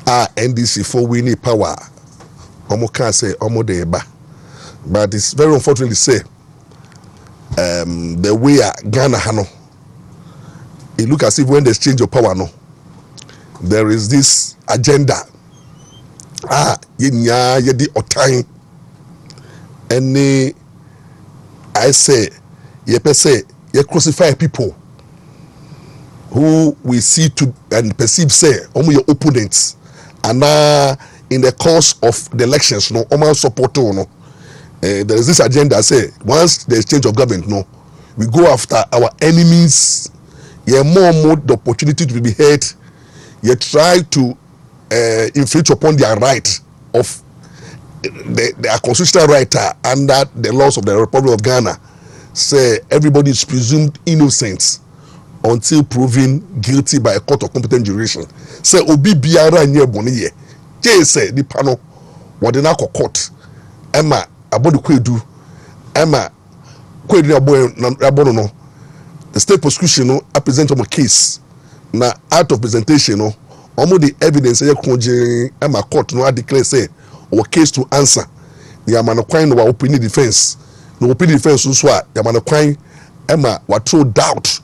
NDC for winning power. Omo can say omo deba. But it's very unfortunately say the way Ghana hano. It look as if when there's change of power no, there is this agenda. Yedi otime. Any I say ye crucify people who we see to and perceive say your opponents, and in the course of the elections no support no there is this agenda say once there is change of government no we go after our enemies. You more the opportunity to be heard. You try to infringe upon their right of their constitutional right under the laws of the Republic of Ghana. Say everybody is presumed innocent until proven guilty by a court of competent jurisdiction. Say obi biara nye boniye. Say the panel wadena court. Emma abodu kwedu. Emma kwedu abono no. The state prosecution no present on a case. Na out of presentation no, almost the evidence Emma court no declare say our case to answer. The Yamanokwan no opening defense. No opening defense so Yamanokwan Emma wa throw doubt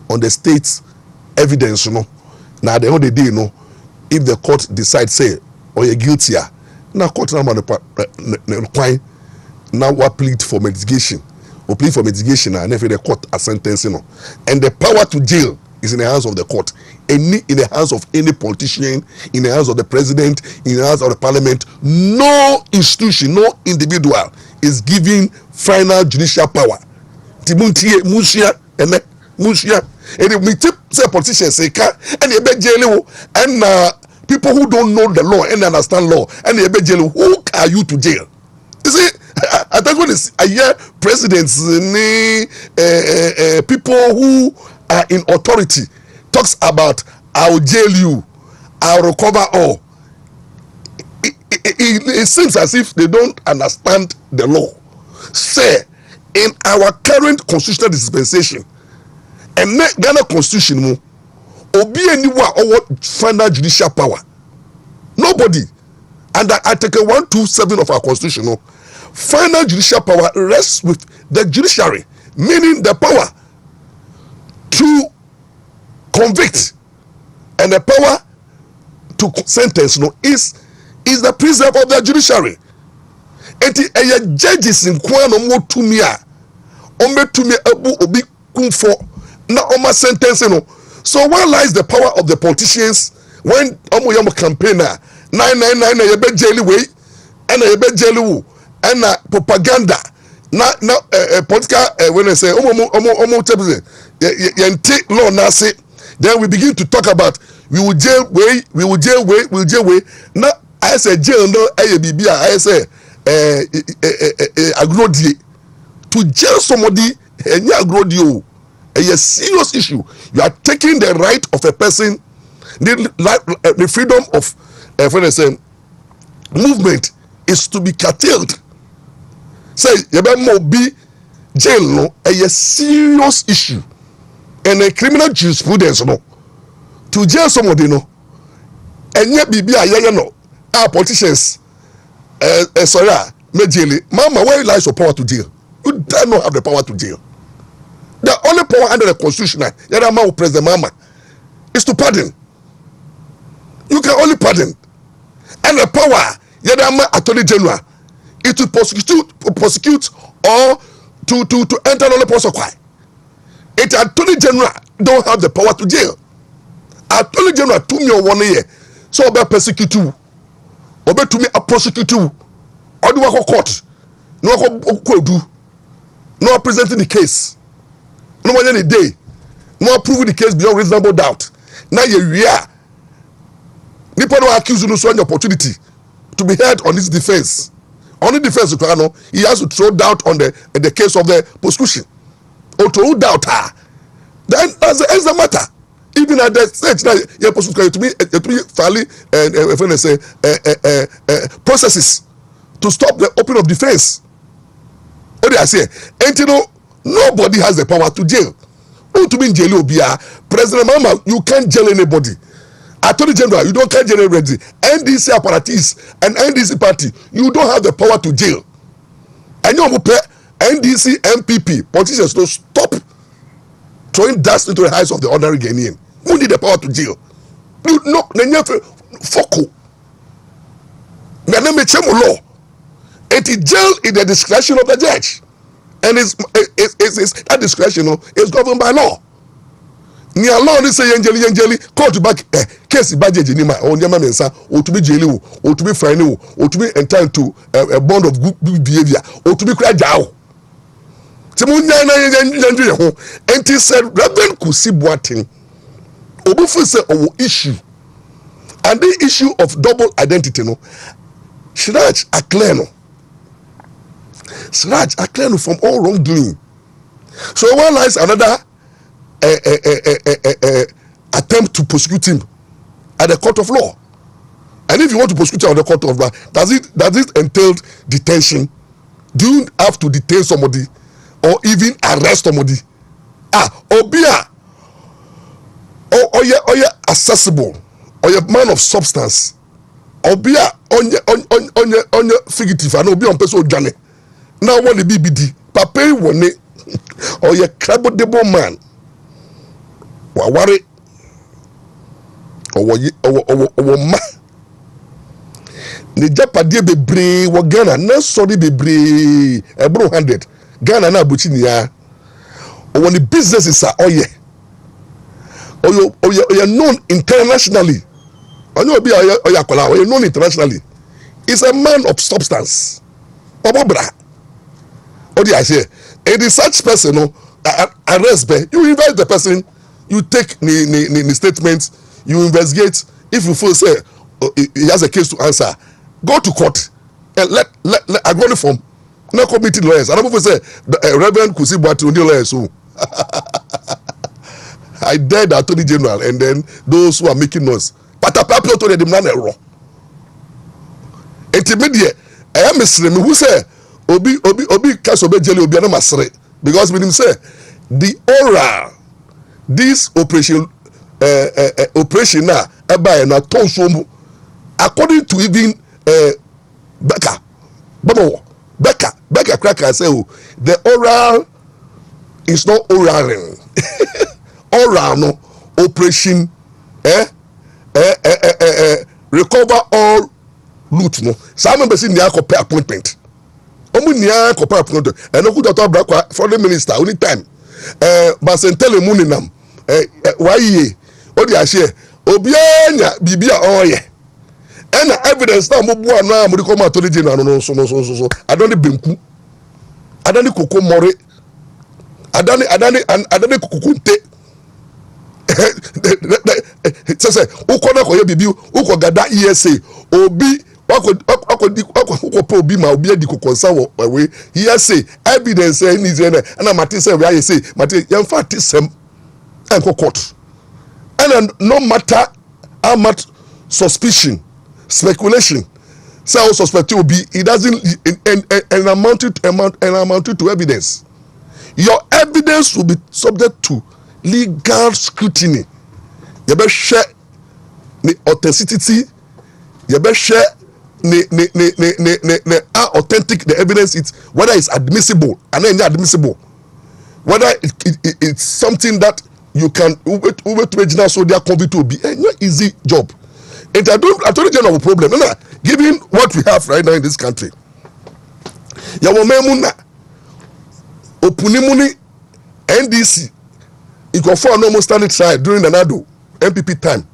on the state's evidence no. Now the whole day no, if the court decides say or you're guilty, now court now what plead for mitigation. Or plead for mitigation and if the court a sentencing no. And the power to jail is in the hands of the court. In the hands of any politician, in the hands of the president, in the hands of the parliament. No institution, no individual is given final judicial power. Timuntie Musia and Musia. And if we say politicians say and you bet jail and people who don't know the law and understand law and you bet jail, who are you to jail? You see, I think when I hear presidents, people who are in authority talks about I'll jail you, I'll recover all. It seems as if they don't understand the law. Say, in our current constitutional dispensation, and Ghana constitution, obi anyone or final judicial power. Nobody. And Article 127 of our constitution, final judicial power rests with the judiciary, meaning the power to convict and the power to sentence is the preserve of the judiciary. And judges in Kwan WONTUMI abu obi kumfo na oma sentencing. So where lies the power of the politicians when omo campaigner 999 na yebe jail way and yebe jail and propaganda na political when I say omo yente law na say then we begin to talk about we will jail way now I say jail no bibia I say agrodie to jail somebody any agrodie a serious issue. You are taking the right of a person, the freedom of when I say movement is to be curtailed. Say you be jail no a serious issue and a criminal jurisprudence no to jail somebody no and yet be no our politicians sorry me jail mama where lies your power to jail? You do not have the power to jail. The only power under the constitution Yadama will President Mama is to pardon. You can only pardon. And the power Yadama Attorney General is to prosecute or to enter on the prosecute. It Attorney General don't have the power to jail. Attorney General 2 million 1 year. So obe persecute you. Obe to me a prosecute you. Or do I court? No do. No presenting the case. No one any day. No proving the case beyond reasonable doubt. Now you are. People don't accuse you no so an opportunity to be heard on his defense. On the defense, he has to throw doubt on the case of the prosecution. Or throw doubt her. Then that's the matter. Even at the stage now, you're supposed to be fairly when I say processes to stop the opening of defense. What do I say? And you know, nobody has the power to jail. To be in jail, President Mama, you can't jail anybody. Attorney General, you don't carry general ready. NDC apparatus and NDC party, you don't have the power to jail. And you pay NDC, MPP, politicians to stop throwing dust into the eyes of the ordinary Ghanaian. Who need the power to jail? You know, Foko. Law. It is jail in the discretion of the judge. And that discretion is governed by law. Ni law ni say angeli court back case budget ni ma on yama mensa o to be jail o to be fine o to be entitled to a bond of good behavior o to be cry jaw. Timunya na yanju ho enti said Reverend Kusi Boateng obufu say o issue, and the issue of double identity no Siraj Akleno from all wrongdoing. So one lies another attempt to prosecute him at the court of law. And if you want to prosecute him at the court of law, does it entail detention? Do you have to detain somebody or even arrest somebody? Obia or you're accessible, or you're man of substance. Obia on your fugitive and Obia on person Johnny. Now what the BBD Papa one or you're crabble man. Wawari or ma ni japade bebre wo Ghana na sorry bebre ebro 100 Ghana na buchi ni ya o woni businesses are oye or known internationally. Onye obi oya kola or known internationally. Is a man of substance. Obobra odi I say it is such person arrest be you invite the person. You take the statement, you investigate. If you feel say he has a case to answer, go to court and let I go form. No committee lawyers. I don't say Reverend Kusi Boateng lawyers. So I dare the Attorney General and then those who are making noise. But I probably told them not wrong. Intermediate. I am a Muslim who say Obi case obe jelly obi na masre because with him say the oral. This operation now according to even Becca Cracker say the oral is not oral oral no operation recover all loot no some members in the appointment appointment and no good doctor foreign minister only time but tell him muninam why ye odi ahye obianya bibia oye and evidence na mo bua na mo come Attorney General no so adoni benku adoni koko more adoni kukunte say ukona ko ye bibi uko gada ESA obi wako obi ma obi adi kokonsa we ESA evidence ni zene na mate say we say mate yan fact sem and court and no matter how much suspicion speculation say how suspect will be it doesn't and amounted to evidence. Your evidence will be subject to legal scrutiny. You better share the authenticity, you better share how authentic the evidence is, whether it's admissible and then admissible, whether it's something that you can original so they are convict to be no easy job. And I told you no problem. No, given what we have right now in this country, Yawomemuna Opunimuni NDC it got for normal standing trial during the NADO MPP time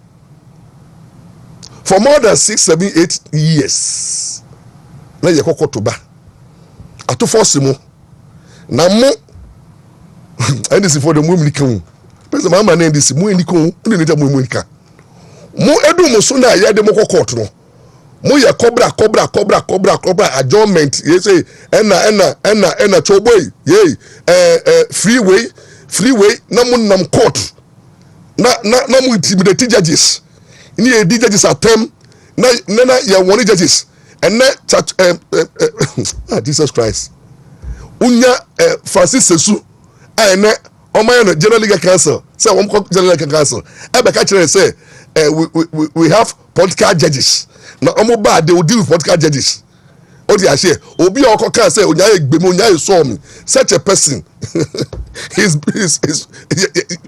for more than 6, 7, 8 years. Na ye kokko to ba ato force mo na mo NDC for the moment kan pese mama na NDC mo ni kan ni nja mo ni kan mo edu mo so na ye de mo court no mo ye cobra adjournment ye say ena choboy ye freeway na mo nam court na mo intimidate judges ni e judges atem na ye won judges and Jesus Christ unya Francis Sesu ene o man general legal council say won general legal council e be ka kire say we have political judges. Now, they will deal with political judges. I say, Obi Okoka say, such a person,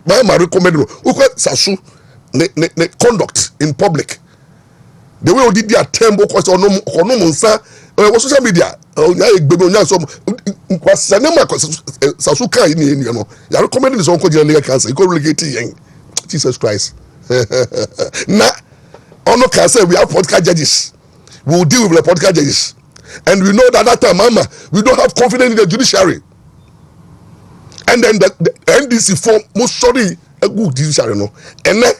my recommend Sasu conduct in public. The way we did their tempo because on social media, Sasuka you recommending this uncle legal cancer. You go relate Jesus Christ. Now, on no can say we have political judges. We will deal with the political judges. And we know that time, Mama, we don't have confidence in the judiciary. And then the NDC form most sorry a good judiciary, no. And then,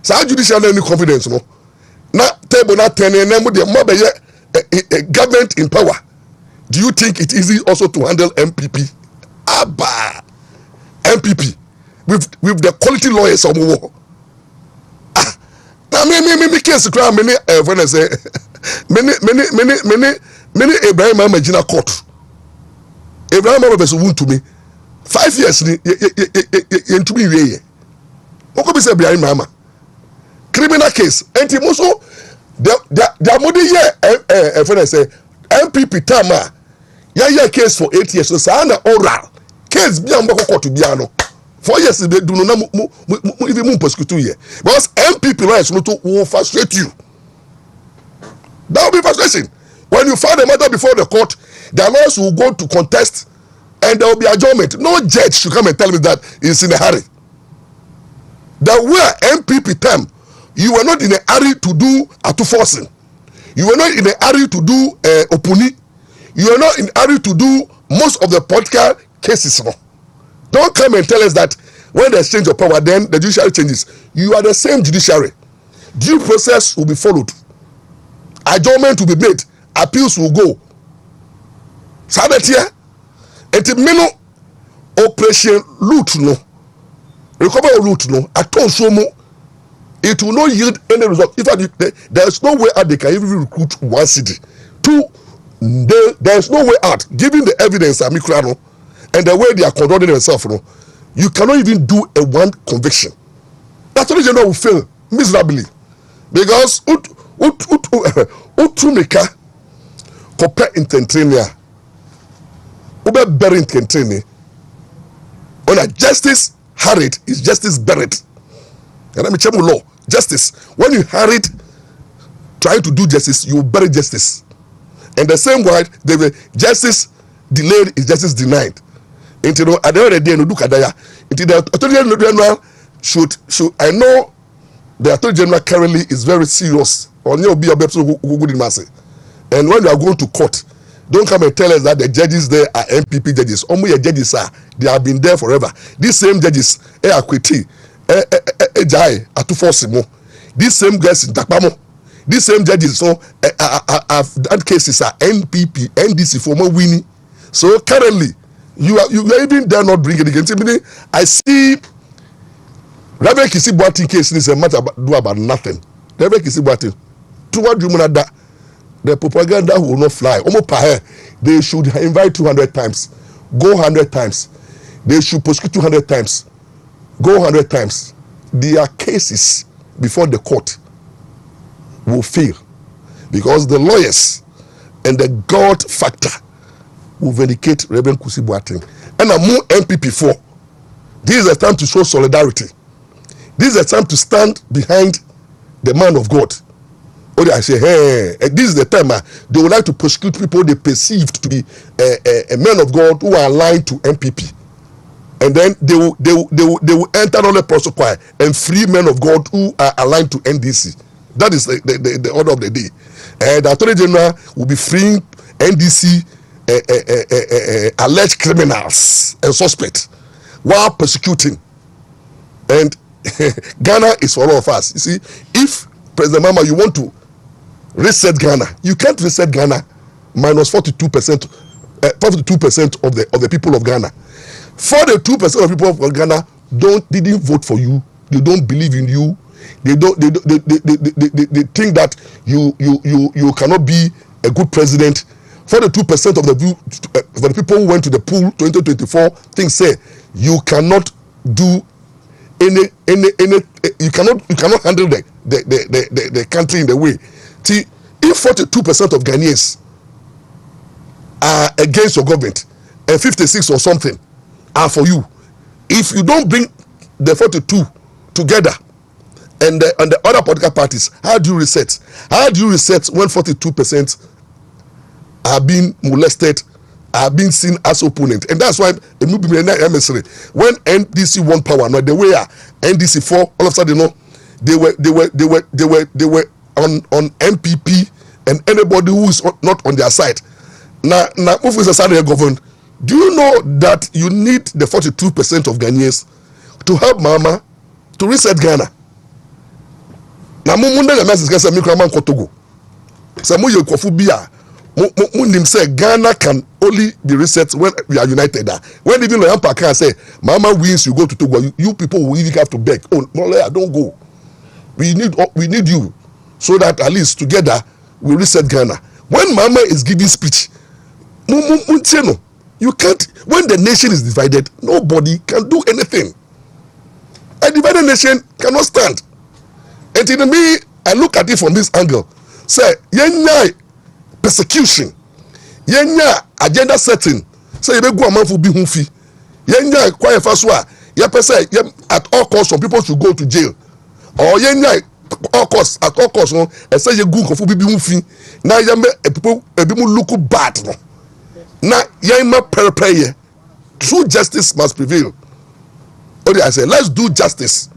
so judiciary any confidence, no. Now, table not 10 and then with the government in power. Do you think it's easy also to handle MPP? Abba, MPP with the quality lawyers of war. Now, me case crime many when I say many Abraham Imagina court. Abraham versus WONTUMI 5 years into me. What could be said behind Mama? Criminal case. And also the money here when I say MPP Tama. Yeah, case for 8 years. So sana oral case be on court to biano. 4 years they do not even prosecute here. Because MPP rights will frustrate you. That will be frustration. When you file the matter before the court, the lawyers will go to contest and there will be adjournment. No judge should come and tell me that it's in a hurry. That where MPP time, you were not in a hurry to do forcing. You were not in a hurry to do opuni. You are not in a hurry to do most of the political cases. No? Don't come and tell us that when there's change of power, then the judiciary changes. You are the same judiciary. Due process will be followed. Adjournment will be made. Appeals will go. Sabetia, et meno operation loot no. Recover loot no. Aton somo. It will not yield any result. In fact, there is no way out they can even recruit one city. Two, there is no way out. Given the evidence, Amikrano, and the way they are conducting themselves, no, you cannot even do a one conviction. That's why General will fail miserably. Because utumika kope intentrenia ube bury intentrenia on a justice hurried is justice buried. And let me tell you law justice, when you hurried trying to do justice, you bury justice. And the same word, the justice delayed is justice denied. Until at the end of the day, no look at that. Until the Attorney General should I know the Attorney General currently is very serious on your be a good mercy. And when you are going to court, don't come and tell us that the judges there are MPP judges. Only your judges are. They have been there forever. These same judges, Akweti, Ejai, Atufosimo. These same guys in Takpamo. These same judges, so that cases are NPP, NDC former winning. So currently, you are even there not bringing it against me. I see Reverend Kisi Boating case is a matter do about nothing. Reverend Kisi Boating, to what do you mean that the propaganda will not fly? They should invite 200 times, go 100 times. They should prosecute 200 times, go 100 times. Their cases before the court will fail because the lawyers and the God factor will vindicate Reverend Kisi Boating. And I'm more MPP4. This is a time to show solidarity. This is a time to stand behind the man of God. Or I say, hey, this is the time they would like to prosecute people they perceived to be a men of God who are aligned to MPP. And then they will enter on the protocol and free men of God who are aligned to NDC. That is the order of the day. And the Attorney General will be freeing NDC alleged criminals and suspects while persecuting. And Ghana is for all of us. You see, if President Mama, you want to reset Ghana, you can't reset Ghana minus 42% of the people of Ghana. 42% of people of Ghana didn't vote for you. They don't believe in you. They think that you cannot be a good president. 42% of the people who went to the poll 2024 think say you cannot do any you cannot handle the country in the way. See, if 42% of Ghanaians are against your government and 56 or something are for you, if you don't bring the 42 together and the other political parties, how do you reset? How do you reset when 42% are being molested, are being seen as opponent? And that's why when NDC won power, not the way NDC 4, all of a sudden, they were on MPP and anybody who is not on their side. Now if we say government, do you know that you need the 42% of Ghanaians to help Mama to reset Ghana? Now munda the message say me kraman kotogo. Say mo ye kofu bia. Mo say Ghana can only be reset when we are united. When even Ampaw can say Mama wins, you go to Togo. You people will even have to beg. Oh no, don't go. We need you, so that at least together we reset Ghana. When Mama is giving speech, you can't. When the nation is divided, nobody can do anything. A divided nation cannot stand. And to me, I look at it from this angle. Say, yenya persecution, yenya agenda setting. Say, you go a man for be humfi. Yenya quiet faswa. At all costs, some people should go to jail. Or yenya all costs, at all costs. No, and say you go for be humfi. Now people look bad. No. Now yenya prepare. True justice must prevail. Okay, I say, let's do justice.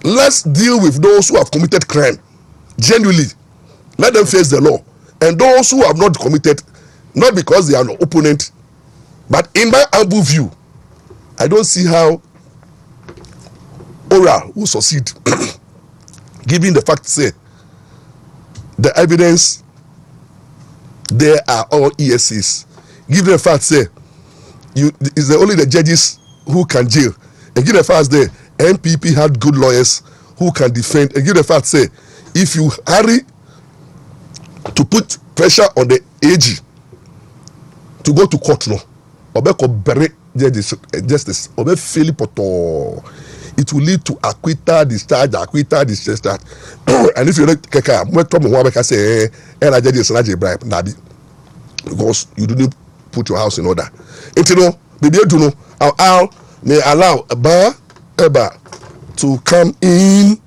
Let's deal with those who have committed crime genuinely. Let them face the law. And those who have not committed, not because they are an opponent, but in my humble view, I don't see how Mmra will succeed. Given the fact, say, the evidence, there are all ESCs. Given the fact, say, it's only the judges who can jail. And given the fact, there, MPP had good lawyers who can defend. And give the fact, say, if you hurry to put pressure on the AG to go to court, no, obeko bury justice, obe fail poto, it will lead to acquittal, discharge, and if you don't keka, when trouble one can say, I judges and bribe, nabi, because you didn't put your house in order. It you know, baby, you know, how may allow a bar to come in,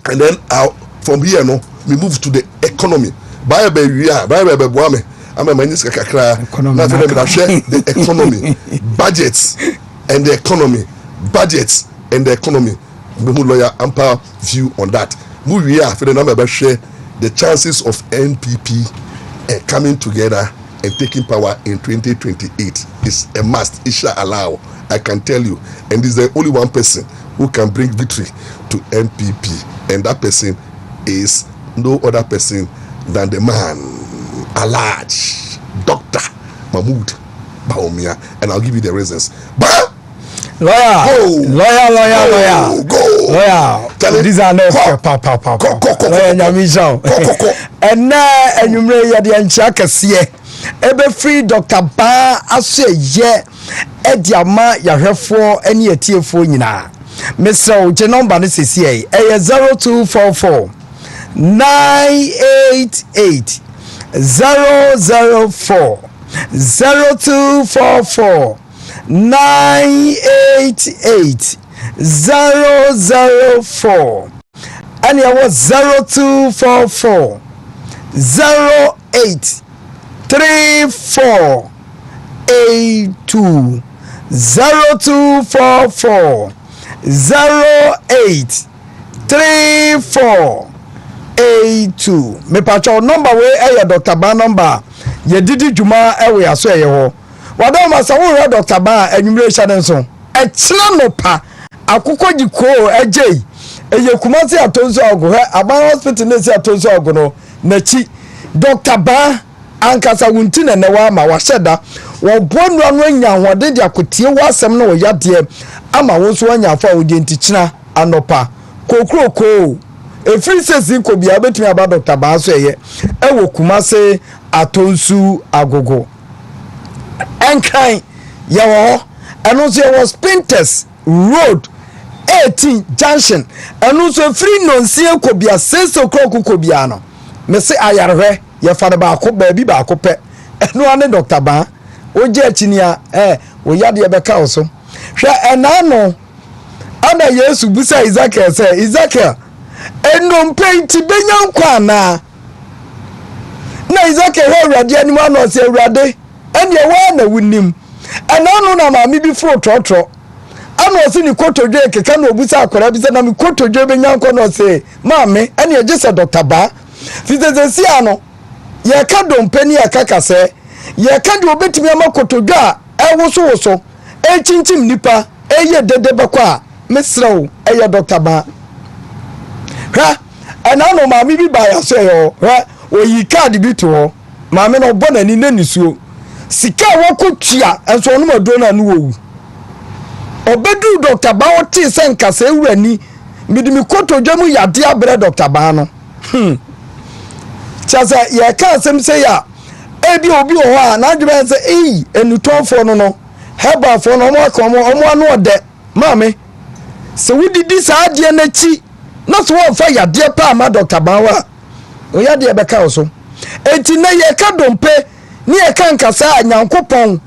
and then out from here, no, we move to the economy. Buy baby, I'm a minister kakra. The economy, budgets, and the economy, lawyer Ampaw view on that. We are for the number share the chances of NPP coming together and taking power in 2028 is a must. It shall allow. I can tell you, and this is the only one person who can bring victory to NPP, and that person is no other person than the man, a large Dr. Mahmoud Bawumia, and I'll give you the reasons. But lawyer, these are no lawyer Nyamisha, and now and you may have the Anchaka ebe free Dr. Ba asye ye ediama yahwefo eni etiefo nyina Mr. je number ne sisi 0244 988 004 0244 988 004 and it was 0244 08 3482 0244 08 3482. Me pacho number we Dr. Ba number ye didi juma ewe aso ye ho wada ma sa wo Dr. Ba enwumre nso e kina no pa akukọ jiko ejei eye kumasi atonso ogo he Aban hospital nesi atonso ogo no nachi Dr. Ba ankasa wunti na wa ma wa sheda wo bonu anu anya hode dia kotie wasem na wo yade ama wo so anya fa wo de ntikina anopa kokroko efiri sesi ko bia betumi aba Dr. Ba so eye ewo kumase atonsu agogo enkan ye wo eno so ye was Spinters Road 18 junction enu so free nonsie kobia 6 o'clock kobia no me se ayarehwe ye fa ba ko ba bi ba ko pe enu ane Dr. Ba oje achinia wo yade ye beka oso hwe enano ana Yesu busa Ezekiel say Ezekiel eno penti benya nkwa na Ezekiel he urade anim ano se urade ene wa na wunim enano na ma mi bi fro trotro ano osi ni kotodwe keka na obusa akora bi se na mi kotodwe benya nkwa no se maame ene ye gese Dr. Ba fizezesi ano ye ka dompani akaka se ye ka de obetimi amakotodwe a ewoso echinchim nipa eye dede bekwa mesrew eye Dr. Ba ha enano maame bi ba ya so yo ha oyi card bi to ho maame no bona ni nanisuo sika wokotua enso ono mado na no owu obedu Dr. Ba oti se nkasa ewurani midimi kotodwe mu yade abre Dr. Ba no chaza ye ka asem se ya ebi obi ho a na adwe se enutonfo no heba fo no mo akomo omo anu ode maame se wudidi sa ade na chi na so won fa yade pa ma Dr. Ba wa o yade e beka oso enti na ye ka dompe ni ye ka nkasa anyankopon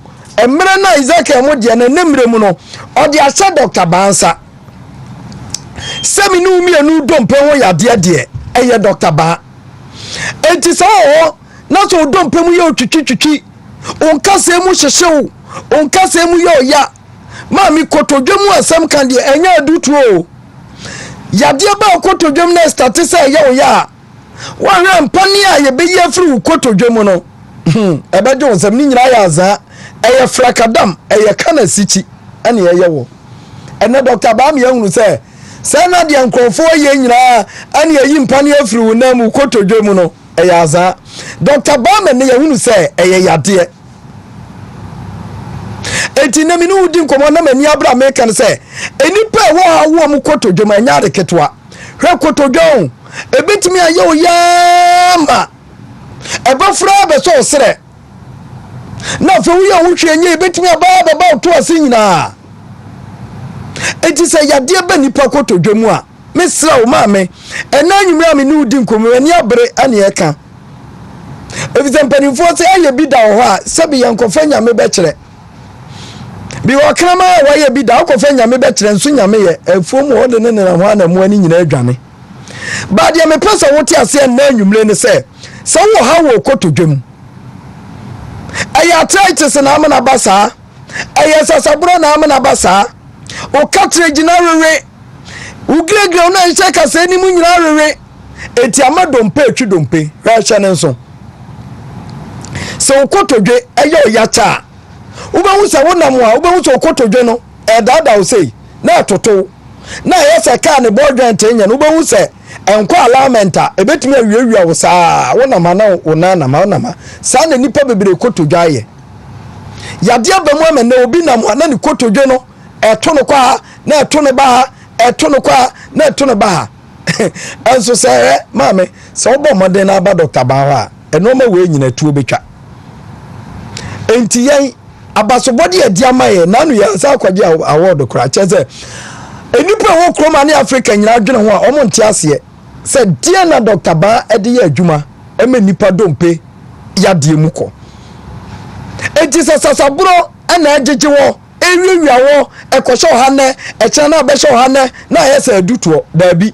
Mmra na Ezekiel mo de na nemre mu no ode ahye Dr. Ba nsa semi nu mi anu dompe ho yade de eye Dr. Ba enti so ho na so dompe mu ye otwitwitwi onkase mu hyehyew onkase mu ye oya maami kotodwemu asem kan de enya adutu o yade ba kotodwem na start say ye oya wa hwe mpani a ye be ye firi kotodwemu no ebeje onsem ni nyira ya za eye flakadam eye kana sichi ene ye wo ene Dr. Ba me ehunu say na de nkrofo ye nyira ene ye mpani afiri wo na mu kotodwemu no eye aza Dr. Ba me ne ye hunu say eye yade enti na minu udi nkomo na mani abra mekan se enipa wo ha wo mu kotodwom anya de ketwa hwe kotodwom ebetimi aye oyama ebafra be so sere na fe wo ya hwehwe anya ebetimi aba ba to ase nyina enti se yade ba nipa kotodwom a mesra wo maame ena anwumra minu udi nkomo ani abre ane eka ebizampanifo se aye bi da ho a sebi yankofa nyame be kire bi wakrama wa ye bi da akofa nyame be kire nso nyame ye afuom ho de ne na ho ana mu ani nyina adwane ba de me pesa wote ase na anwumre ne se wo ha wo kotodwem aya arthritis na amana basa aya sasabro na amana basa o katre gina rere ugregre na nse kasa ni mu nyina rere eti amadompe atwidompe ra hya ne nso se kotodwe aya oyacha ubehu se wonam a ubehu se kotodwe no edada o sei na atoto na yesa ka ne bodwan tenya no ubehu se enko alamenta ebetimi awiawia wo saa wonam na wonana ma wonama saa na nipa bebere kotodwe aye yade abamu amene obi nam na ne kotodwe no eto no kwa na eto ne ba eto no kwa na eto ne ba enso se maame se obo modern na aba Dr. Ba ha eno ma we nyina tuo betwa enti yen abasobodi adiamaye nanu ya sa kwaje award kura cheze enipa wo kroma ne Africa nyina adwene ho a omo ntia ase se dia na Dr. Ba ede ya adwuma eme nipa dompe ya die muko enti sasaburo ana ajeje wo ewiawia wo ekosho hane eche na be sho hane na yesa adutuo baabi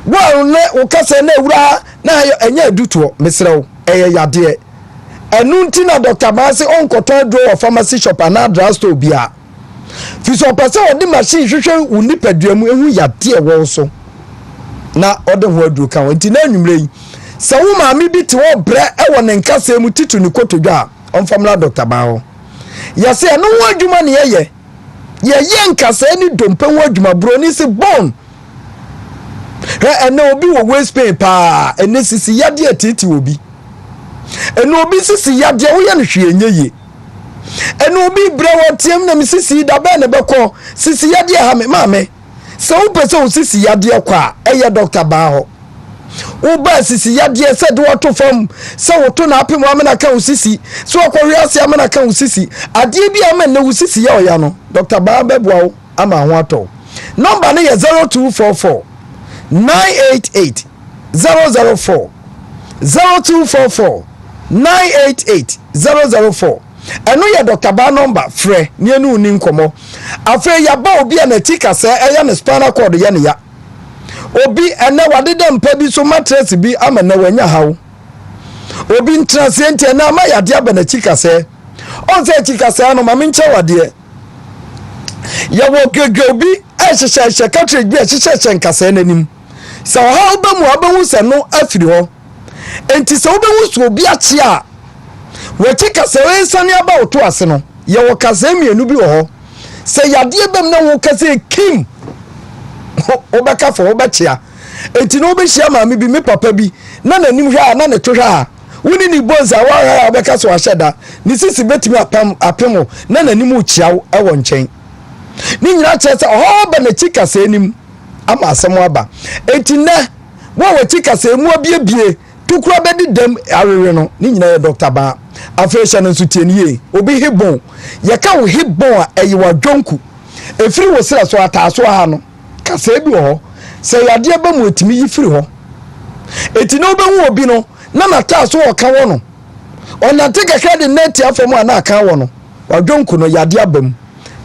wo ne wo kase na ewura na enya adutuo mesrew eye yade enunti na Dr. Ba se onkoton do of pharmacy shop and drugstore bia fi so pese odi machine hwehwe unipaduamu ehu yade wo so na ode ho adu kan nti na anwumre yi se wo maami bi te wo bre e wo ne nkasa mu titu ni kotodwa onfamla Dr. Ba ho ya se no ho adwuma ne ye nkasa ni dompe ho adwuma bro ni se bon he ene obi wo waste pay pa ene sisi yade atiti obi eno obi sisi yade wo ye no hwe nyeye eno obi bre wo tiem na misisi da ba ne beko sisi yade ha me maame se wo pese wo sisi yade kwa eye Dr. Ba ho wo ba sisi yade se de wo to fam se wo to na apem amena ka wo sisi so ko wiase amena ka wo sisi ade bi amena wo sisi ya oya no Dr. Ba beboa wo ama ho ato number ne 0244 988 004 0244 988 004 eno ye Dr. Ba number frɛ ne anu ni nkomo afei ya ba obi na tika se eya ne spinal cord ye ne ya obi ene wade dem pa bi so mattress bi ama na wanya hawo obi ntrasente na ma yade aba na tika se on se tika se no ma menche wade ya wo gege obi ehyehyehye cartridge bi ehyehyehye nkase nanim so ha oba mu abahu se no afiri ho enti so obahu so obi achi a wati kase we sane aba oto ase no ye wo kase mienu bi wo ho se yade bam na wo kase kim obaka fo obachia enti no obehia maami bi me papa bi na nanim hwa na ne to hwa woni ni bonza wa ha obeka so ahyeda ni sisi betimi apemo na nanim uchiaw ewo nchen ni nyina chese oho ba na chikase nim ama asem aba enti na wo wati kase mu abiebie tukura bedi dem arere no ni nyina ye Dr. Ba afresh na nsutie nie obi hebon ye ka wo hebon a eyi wa dwonku efiri wo sira so ataaso ha no kase bi ho se yade ba mu etimi yifiri ho eti no be hu obi no na nataaso wo ka wo no ona te kaka de net afom ana aka wo no wa dwonku no yade abam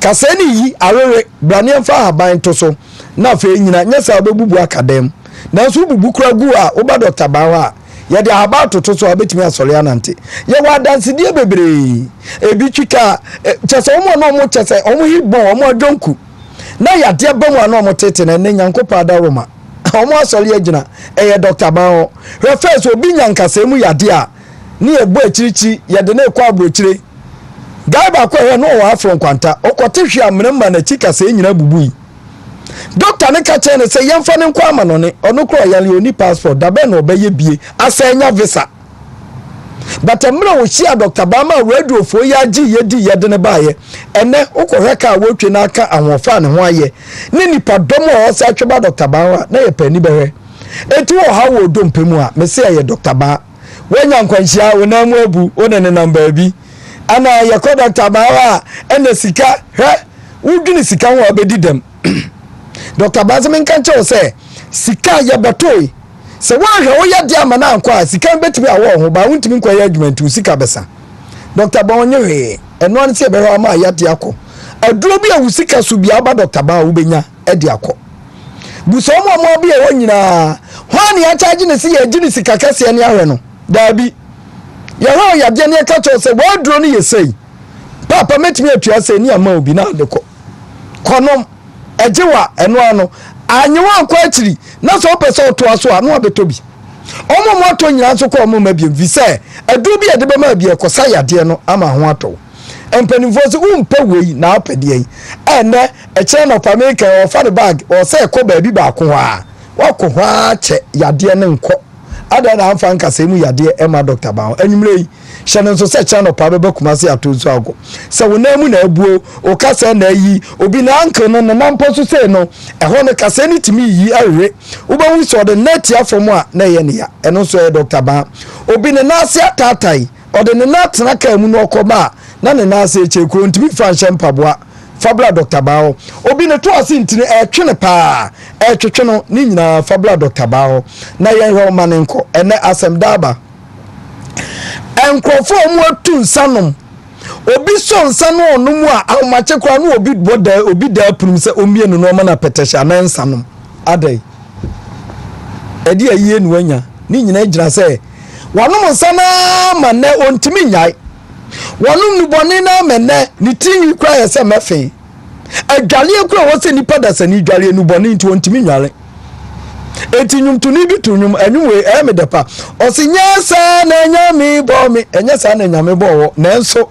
kase ni yi arere brane mfa haban to so na fa nyina nyesa obebubu akadem na so bubu kura gu a oba Dr. Ba wa ye de aba toto so abetimi asori anante ye wa dance die bebre ebi twika chese omo no mo chese omo hibon omo adwonku na ya de ba mu ano omo tete na ne nyankopa da roma omo asori agina eye Dr. Ba ho refers obi nyankase mu ya de a ne ebo akirichi ye de na ekwa abrochire gai ba kwa no wa afro kwanta okotehwe amremma na chikase nyina bubui Doctor ne ka chene se yemfa ne nkwa ama no ne ono kro yale oni passport da be no obeye bie asenya visa but Mmra wo hia Dr. Ba ma radio fo ya gi yedi yede ne baaye ene ukohwe ka wotwe na aka ahofa ne ho aye ne nipa dom o sa tweba Dr. Ba wa na ye pani behwe eti wo ha wo dompemu a me se ye Dr. Ba wanya nkwanhia wo na mu abu one ne number bi ana ye ko Dr. Ba wa ene sika hwe wudwini sika ho abedi dem Dr. Bazimin kanche say sika ya batoi se wa hwe wo ya dia ma na anko a sika betimi awo ho ba wuntimi nkwa ya adwumantu sika besa Dr. Ba onye hwe eno an se be ho ma ya dia ko aduro bi a sika so bia ba Dr. Ba wo benya e dia ko buso mo bi e wo nyina hwani ya charge ne si ya gini sika kase ne ahwe no dabi ya ho ya dia ne ka cho se wo aduro ne yesei papa metimi atua se ni ama obi na de ko konom ejewa eno ano anyewa kwa akiri na so pese oto aso anu abetobi omo moto nyina so ko omo mabiem vise adu bi edebe mabie kosa yade no ama ho ato empanifo so umpe wei na apede yi ene eche no pameka o fare bag o se ko ba bi ba ko ha wako ha che yade ne nko ada na amfa nkasa mu yade ema Dr. Ba anyumre shane so se channel pa be kumase atozu ago se wonamu na abuo o kasa na yi obi na anka no na mposo se no eho ne kasa ni timi yi awe ubawu so de net afom a na ye ne ya eno so e Dr. Ba obi ne nase atatai o de ne natena ka mu no okoma na ne nase echekuro ntimi franche mpaboa fabula Dr. Ba obi ne to ase ntine etwene pa etwetwe no ni nyina fabula Dr. Ba na ye ho manenko ene asem daba enkrofo mu atu nsanom obi so nsano onum a ahomache kra no obi boda obi da prum se omie no no na petesha na nsanom adai edi aye nu anya ni nyina gira se wanom nsana ma ne ontimi nyai wanom nu bone na menne ni tinwi kra ye se mefe adwale kra wo se nipa da se ni dwale nu bone nti ontimi nyale etinyum tuni bi tunyum anwe emedepa osinyasa na nyame bo me enyasa na nyame bo wo nanso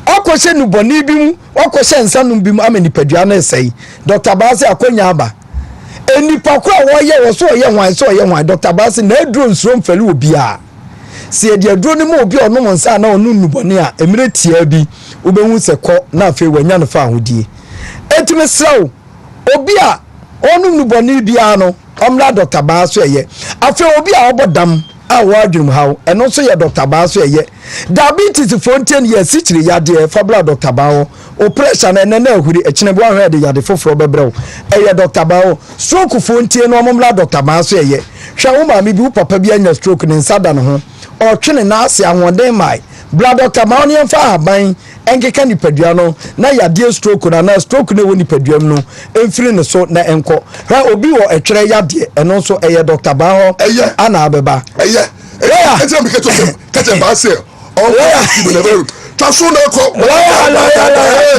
akohye nuboni bi mu akohye nsanum bi mu amenipadua na sei Dr. Ba se akonya aba enipa kwa wo ye wo so ye hwan Dr. Ba se na aduro nsuro mfali obi a se edi aduro ni mu obi ono nsa na onu nuboni a emire tia bi obehu se kɔ na afi wanya no fa ahodie etime sraw obi a onu nuboni bia no Mmra Dr. Ba so ye afi obi a obodam a wadwum haw eno so ye Dr. Ba so ye diabetes fonten ye sichiri yade fabula Dr. Ba o pressure na ene na ahuri ekine bo ahwe de yade foforo bebrew eye Dr. Ba stroke fonten no momla Dr. Ba so ye hwa wo ma me bi wo papa bi anya stroke ne nsada no ho o twene na ase ahoden mai blood Dr. Ba oni emfa haban enkeka nipadua no na yade stroke na stroke na woni padua no emfiri ne so na enko ha obi wo etwere yade eno so eye Dr. Ba ho ana abeba ete mi keto ba se o ti be never taso na ko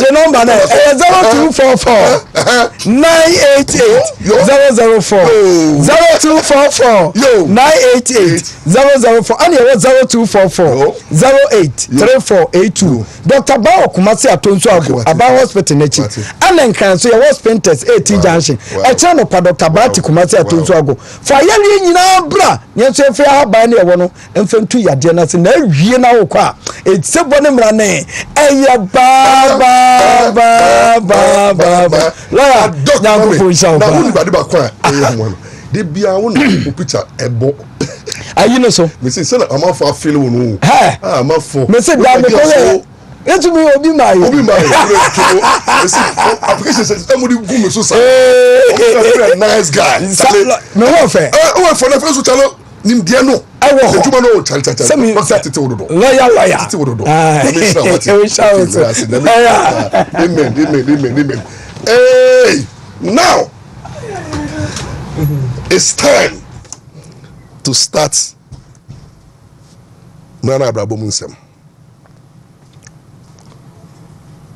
the number na 0244 988 004 0244 988 004 and 0244 083482 Dr. Ba Kumasi atonso ago Aba hospital nechi anen kan so your hospitals 80 junction e cha no pa Dr. Ba Kumasi atonso ago fa yale nyina bra nyenso efi aba na ewo no emfentu yade na se na awie na wo kwa e sebo ne mra ne eya ba la na go for show na woni bade ba kwa eya mo no de bia wo no picture ebo ayi no so me say na am for feel wo no am for me say da me ko etu mi obi mai application says emudi gu me so sa nice guy me wo fe for na face chalo nim dia no awo ejuma no chal tete wododo lawyer tete wododo amen hey now it's time to start Mmra Abrabo Nsem.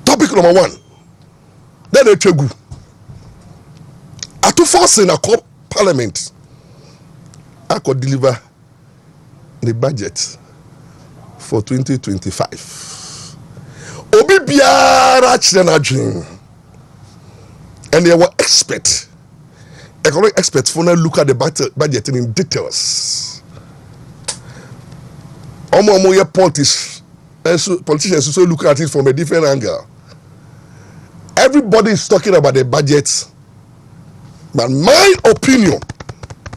Topic number 1. Then they tregu. Atu force in a parliament. I could deliver the budget for 2025. Obi biara china dream. And they were economic experts for now look at the budget in details. Omo politicians so look at it from a different angle. Everybody is talking about the budget, but my opinion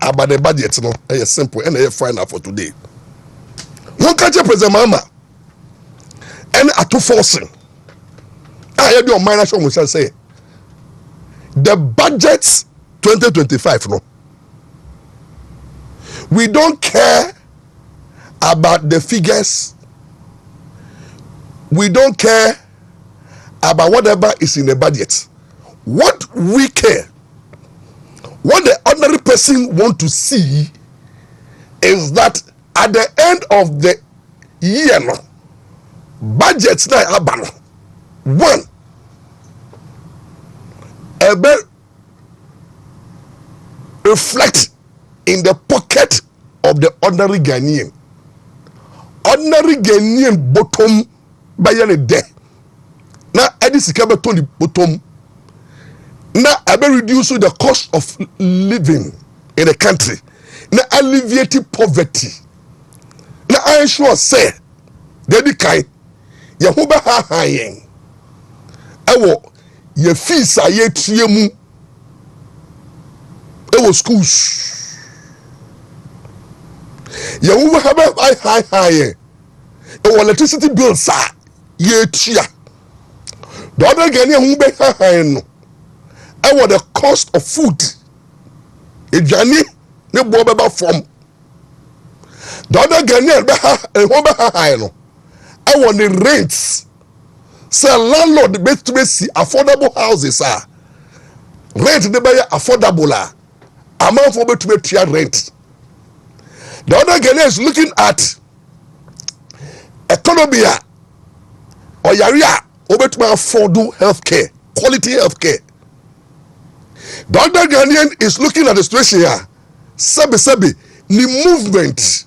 about the budget is simple and I final for today. One country President Mama and atu forcing. I heard your minor show shall say the budget 2025 no. We don't care about the figures. We don't care about whatever is in the budget. What we care, what the ordinary person want to see is that at the end of the year, budget na abano. One, reflect in the pocket of the ordinary Ghanaian. Ordinary Ghanaian bottom bayane de. Na edisika beto ni bottom. Na abe reduce the cost of living in the country. Na alleviate poverty. Na I sure say dedi kai ye ho be ha yen. Ewo ye fees a ye tie mu. Ewo schools. Ye ho have high electricity bills are ye tia. The other Ghanaian who be high no. Ewo the cost of food. Ejani ne bo beba from. The other Ghanaian be high no. Ewo the rents. Say landlord be to see affordable houses are. Rent de be affordable la. Amount for be to tia rent. The other Ghanaian is looking at economy or yaria obetuma afford healthcare, quality healthcare. The other Ghanaian is looking at the situation here. Sebi the movement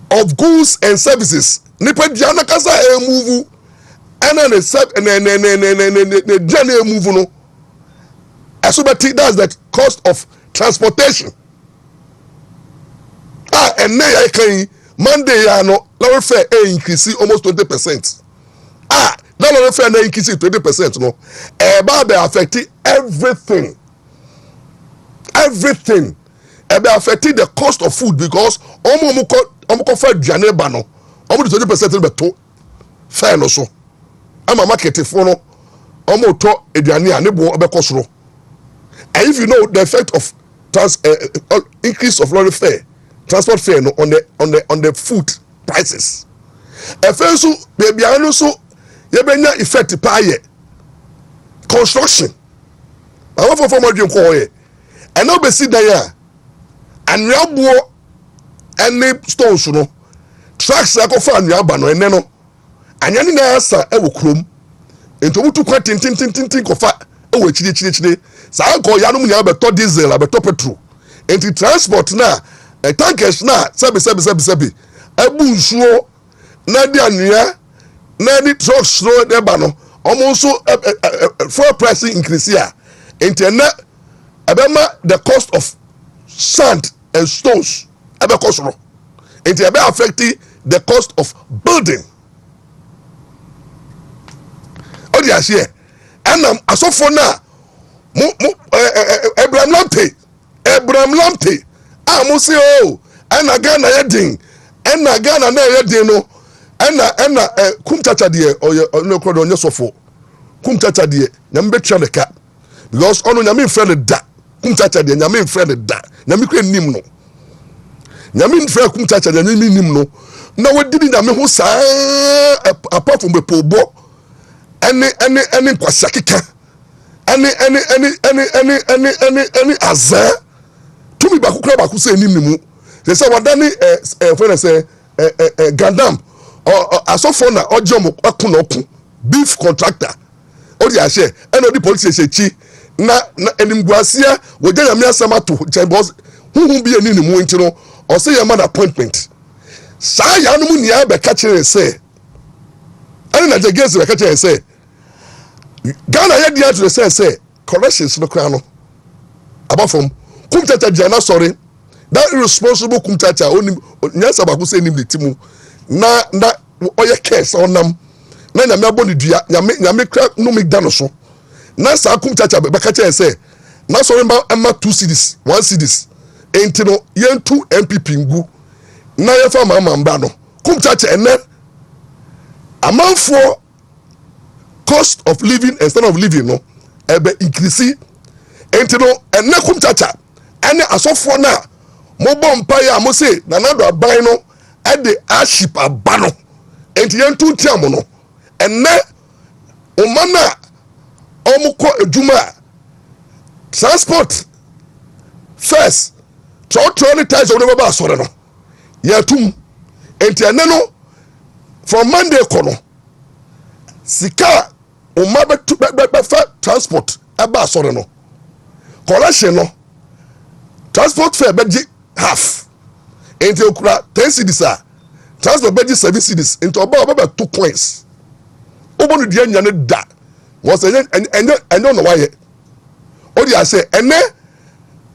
of goods and services. Nipa diana kasa move and then the journey move no. Asubati that's the cost of transportation. And now I can Monday no lower fare increase almost 20%. That lower fare increase 20% no. About affecting everything. ebe affecting the cost of food because omo fa aduane ba no omo 20% beto fair no so ama market fo no omo to aduane a ne bo be kosoro. And if you know the effect of increase of lorry fare, transport fare no, on the food prices, so baby I know so you bring effect pay construction. I want for more dream call here. And now be see there and we have any stones no tracks like of an yabano and no and yani na asa e wo krom into mutu kwa tin kofa e wo chiri saa ko yanum nya beto diesel abeto petrol enti transport na tankers na sabi abu nsuo na di anua na di trucks no de ba no almost fuel price increase here enti na abema the cost of sand and stones abe cost enti abe affecting the cost of building. Odi ahie enam asofo na Abraham Lamte mo say oh ena Ghana yedin ena Ghana na yedin no ena kumtata de no kro onye sofo kumtata de nyam betwa ne ka because ono nyam friend da kumtata de nyam friend da nyam kre nim no nyam friend kumtata de nyam nim no na wodidi nyam ho saa apart from bepobo any kwasakika any azar to me baku say nimu they say wadani friend say gandam or asofo na ojom akun beef contractor odi ahye and odi police say chi na enimguasia woja yame asama to boss hu bi nimu ntino or say your man appointment sa ya no mu nia be ka kire say ani na jegesi be ka kire say Ghana yet the answer say corrections no crown about from kumtata jana sorry that irresponsible kumtata only nyasa ba ku say nim the timu na oye case onam na nya me aboni dua nya me kra no me da no so na sa kumtata be ka che say na sorry ma 2 cedis 1 cedis entino yentu MPP ngu na ye fa mama mba no kumtata ene amanfo cost of living and standard of living no ebe increase enti no ene kumtata ene asofo na mo bom pa ya mo say na nado aban no e de aship abano enti yentu tiam no ene o mana omuko ejuma transport first trotro ties o no ba sore no yatum enti ene no from Monday kono sika o ma be transport aba sore no collection no transport fare be half enti okura 10 cedis a transport be 7 cedis enti oba be 2 coins obonu dia nya ne da was enyo no waye odi ase ene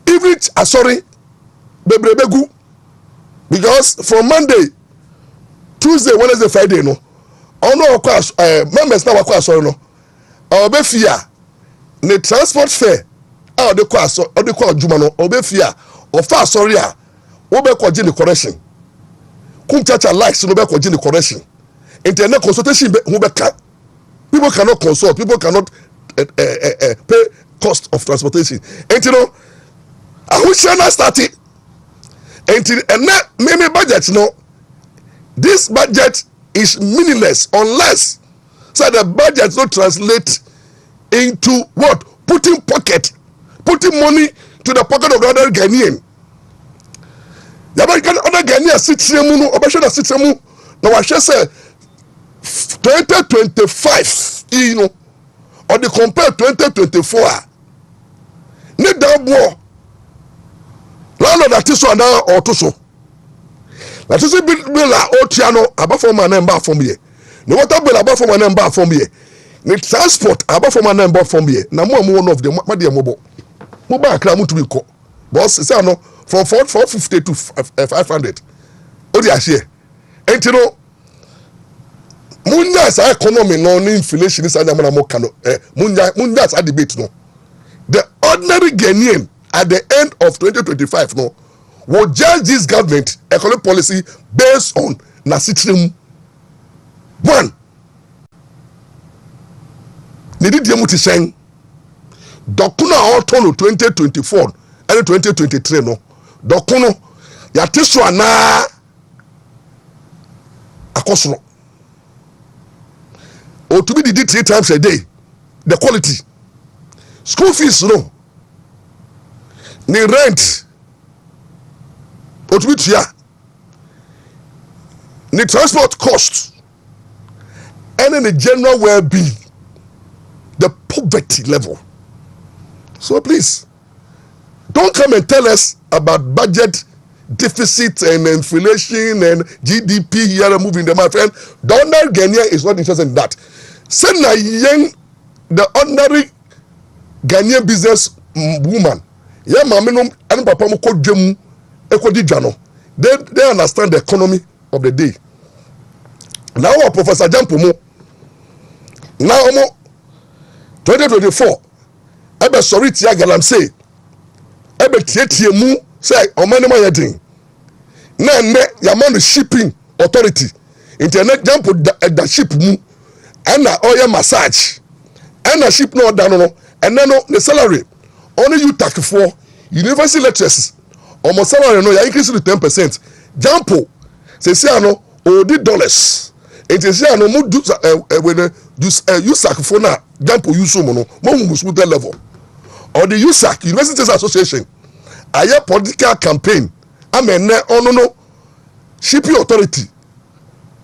even sorry bebrebegu because from Monday Tuesday Wednesday Friday no ono okwa members na wakwa sorry no obefia ne transport fare ode kwa juma no obefia ofa sorry a wo be kwa gini correction kumchacha likes no be kwa gini correction internet consultation who be ka people cannot consult people cannot pay cost of transportation and you know I shall start it until and budget no this budget is meaningless unless so the budget not translate into what putting money to the pocket of the other Ghanaian. The other Ghanaian sits here no obesha sits here no I shall say 2025 you know or the compare 2024 ne dabo landlord that is one or to so that is bill otiano above for my number from here no water bill above for my number from here ne transport above for my number from here na mo one of them madie mobile akra mutu bi ko boss say no from 450 to 500 odi ahie enti no munya sa economy no inflation is anya mo kano munya sa debate no the ordinary Ghanaian at the end of 2025 no will judge this government economic policy based on nasitrim. One, nidi diemu ti shen dokuno autono 2024 and 2023 no dokuno ya tisu ana akosoro or to be did 3 times a day. The quality school fees no ni rent or to be here ni transport cost and then the general well-being, the poverty level. So please don't come and tell us about budget deficit and inflation and GDP here moving the my friend. The ordinary Ghanaian is not interested in that. Send a young, the ordinary Ghanaian business woman, yeah, mamma, and papa mo ko dwem eko di dwa no. They understand the economy of the day. Now Professor Jampo mo now 2024 ebe sorry tia galam say ebe tie mu say omani ma yedin na nne yamano shipping authority internet Jampo da ship mu na oil massage na ship no da no and then no the salary only you tax for university lecturers almost salary no ya increase to 10%. Jampo say ano odi dollars it is here no mu do when use sack for na Jampo use so no mo smooth level or the USAC Universities Association aya political campaign amene ono no shipping authority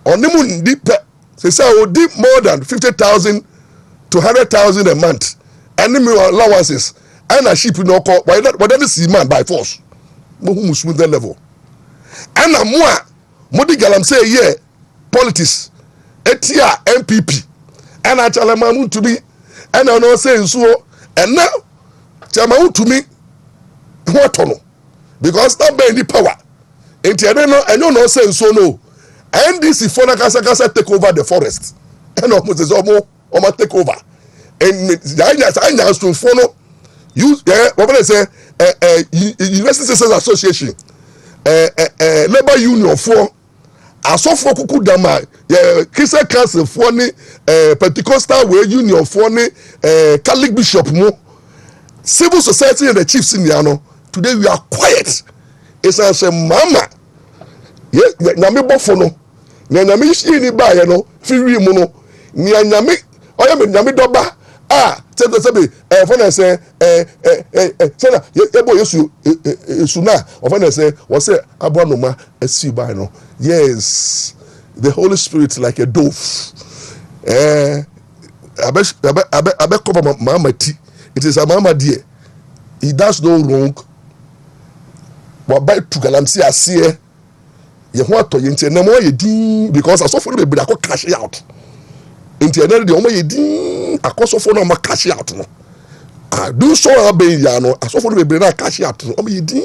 onimu deep say odi more than 50,000 to 100,000 a month enemy allowances and a ship no call why that see man by force mo smooth level and mo di galam say yeah politics etia MPP and actually man to be and I know say so and now chama WONTUMI what no because that be the power enti I no say so no and this for na kasa take over the forest and almost is almost take over and I to follow you what they say Universities Association labor union for asofo kuku dama Christian Council for ni Pentecostal way union for ni Catholic bishop mo civil society and the chiefs in the today we are quiet. It's as a mama nyame bofo no nyame shi ni ba ye no fiwi mu no nyame oya me nyame doba tebe for na say say ebo yesu na for na say we say abonoma asi ba no. Yes, the Holy Spirit like a dove abe cover mama ti. It is a mama dear. He does no wrong. But by to galamsi asie ye ho ato ye nti na mo ye din because asofo no be da ko cash out. Nti na de o mo ye din akosofo no ma cash out no. Do so abe ya no asofo no be na cash out no. O mo ye din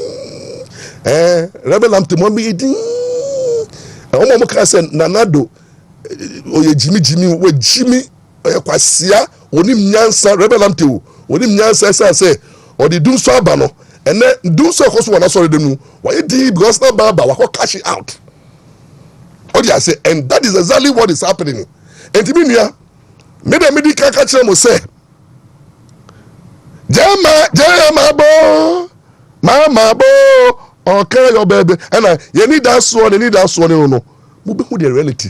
rebel am te mo ye din. O mo ka se nanado o ye jimi we jimi kwasia onim nyansa rebel am te o onim nyansa say or the do so aba no and then do so cause one sorry dem no why did because na baba wa cash out what do I say and that is exactly what is happening and to me nua me dem di kaka kire mo say jama bo mama bo okay your baby and you need that one no mo be who the reality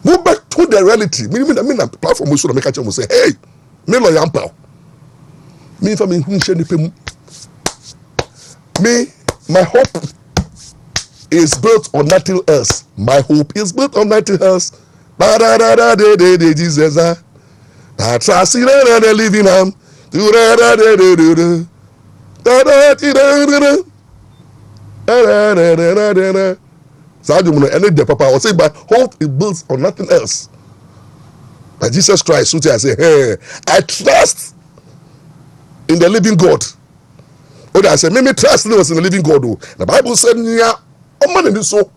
mo back to the reality me na platform mo so na me kaka kire mo say hey me lawyer Ampaw me for me who share the me my hope is built on nothing else. My hope is built on nothing else. Jesus I trust in the living arm. And the papa was saying my hope is built on nothing else. But Jesus Christ, so I say, hey, I trust in the living God. Oh, I said, maybe trust in the living God. The Bible said, "Nya, man is so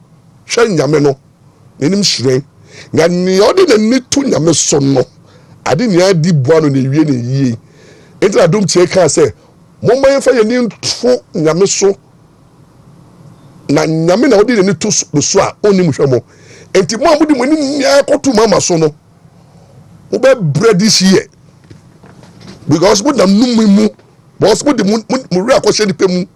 shine yameno, in shine. Nya ni odi na ni tu nyame so no. Adi ni adi buano ni ye. Enti adom che kan say, mo man fa ye ni tu nyame so na nyame na odi ne to so a oni muhwemo enti mo amudi mo ni nya koto mama so no wo be bread this year because mo na numu boss mo de mo ri akose ni pe mu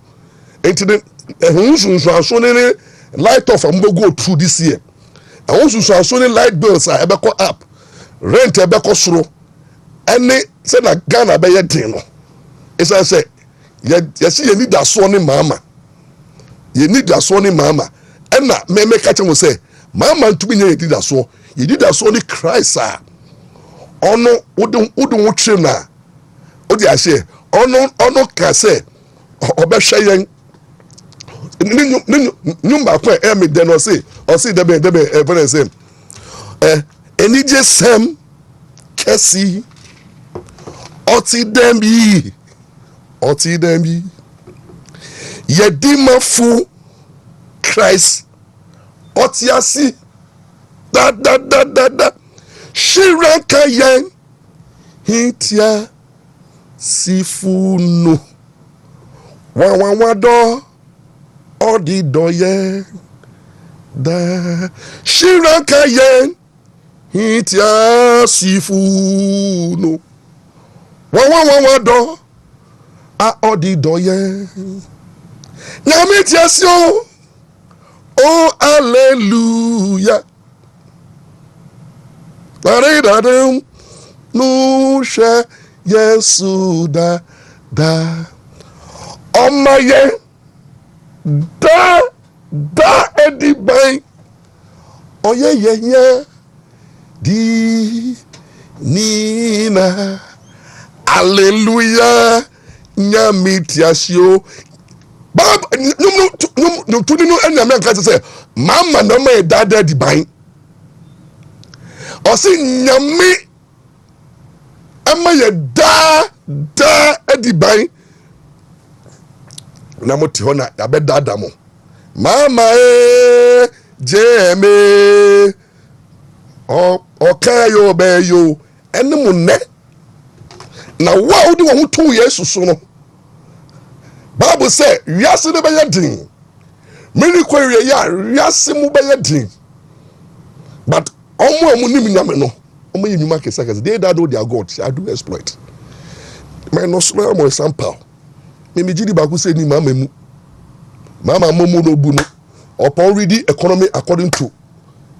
enti ne ehunsunsu aso ne light off am go through this year ehunsunsu aso ne light bills a ebe ko up rent ebe ko soro ene se na Ghana be ye den no esa se ye si ye need aso ne mama ye need aso ne mama ena me ka che mo se mama ntumi nya ye need aso ye need aso ne Christ a ono wodun wo tre na odi ase ono ka se obehwe yen nyumba kwa me den o se debe for say enije sem kesi oti dembi yedima fu Christ oti asi da shiraka yen hitia sifuno wa do odi doye da shiraka yen hitia sifuno wa do a odi doye na metiasio oh hallelujah Baridadum no she Yesu da omaye da edi bay oye di nina hallelujah nyamitiasio bab no tudinu enyame kan say mama no me da di bay o si nyame ama ye da edi bay na moti ho na abeda mo mama jeme o kayo be yo enemu ne na wa odi wo to Yesu so no Bible say wiase ne be yedin mini kwere ya wiase mu be yedin but omo nim nyame no omo yinuma kesa they that know their God I do exploit my no small Maurice Ampaw me jidi ba ku say ni mama momo no bu no upon reading economy according to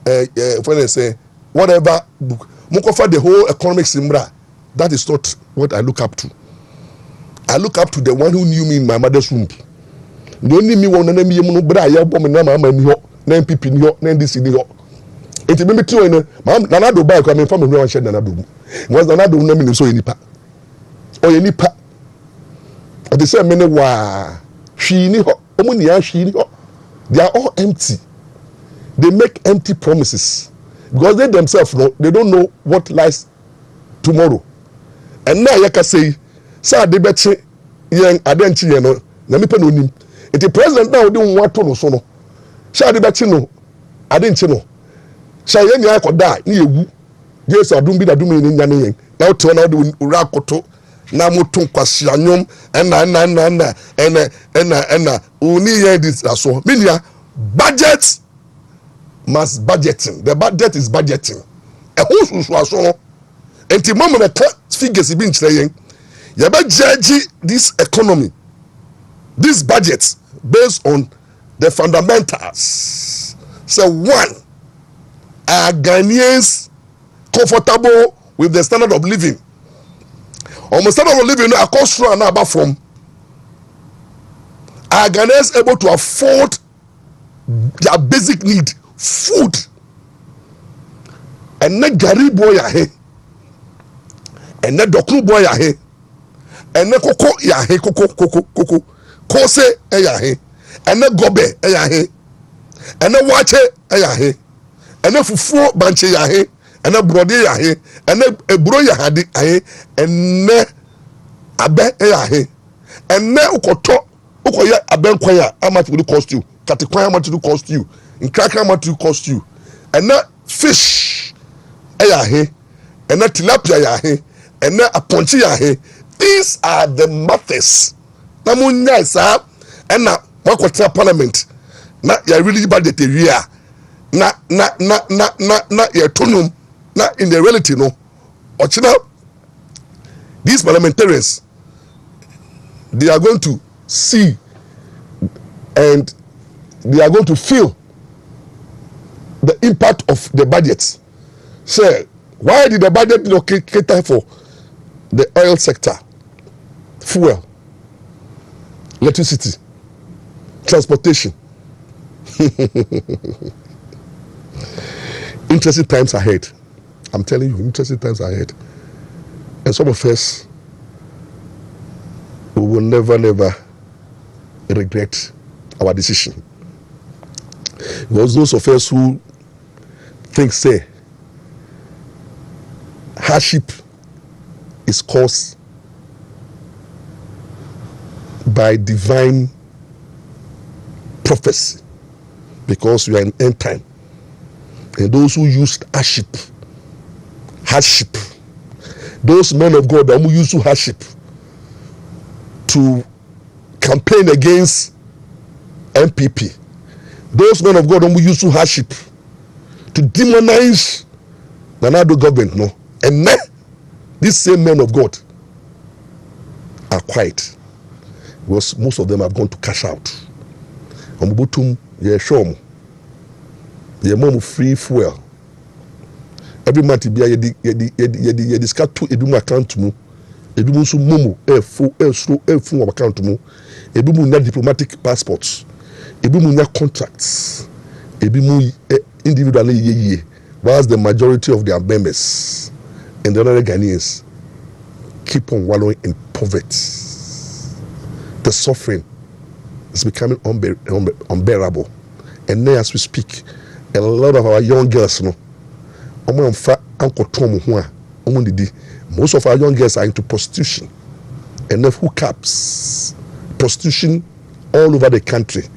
when they say whatever book mukofa the whole economics Mmra that is not what I look up to. I look up to the one who knew me in my mother's womb. The only me one na me no bra ya bom na mama ni ho na MPP ni ho na NDC ni ho enti me ti no na do buy kwa me fam no shed na do mu was na do na me so yenipa o yenipa o de say me ne wa hwi ni ho omo ni ya hwi ni ho they are all empty. They make empty promises because they themselves they don't know what lies tomorrow. And now you can say sa de beche yen adenchi yen no na me pe no nim enti president now dey want to no so no sa de beche no adenchi no sa yen ya koda na yewu Jesus adum bi da dum ni nya ne yen na o to na de ura koto na moto kwase anyom ena uni yen this aso media budget must budgeting. The budget is budgeting. A who so no enti mama na figures bi nkyere yen you be judge this economy, this budget based on the fundamentals. So one, are Ghanaians comfortable with the standard of living? Almost standard of living are cost and above from. Are Ghanaians able to afford their basic need, food? And not Gary boy ahe, and not Dokru boy ahe. Ene koko ya he koko kose ya he ene gobe ya he ene wache ya he ene fufuo banche ya he ene brode ya he ene eburo ya hade he ene abe ya he ene ukoto ukoya abenkwa ya how much will it cost you katikwan how much will it cost you nkrakra how much will it cost you ene fish ya he ene tilapia ya he ene aponchi ya he. These are the methods. Namunya sa ena wakwatra parliament na ya really budget area na ya tonum na in the reality no ochina these parliamentarians they are going to see and they are going to feel the impact of the budget. Say, why did the budget not cater for the oil sector, fuel, electricity, transportation? Interesting times ahead. I'm telling you, interesting times ahead. And some of us, we will never regret our decision. Because those of us who think, say, hardship is caused by divine prophecy, because we are in end time. And those who used hardship, those men of God who used hardship to campaign against MPP, those men of God who used hardship to demonize the Nado government, no, and now these same men of God are quiet because most of them have gone to cash out. Omubutum ye show ye mom free fuel every month. Be ye discuss to edumu account mu edumu so momo fu account mu edumu na diplomatic passports edumu na contracts edumu individually ye whilst the majority of their members and the other Ghanaians keep on wallowing in poverty. The suffering is becoming unbearable. And now as we speak, a lot of our young girls, most of our young girls are into prostitution and hookups, prostitution all over the country.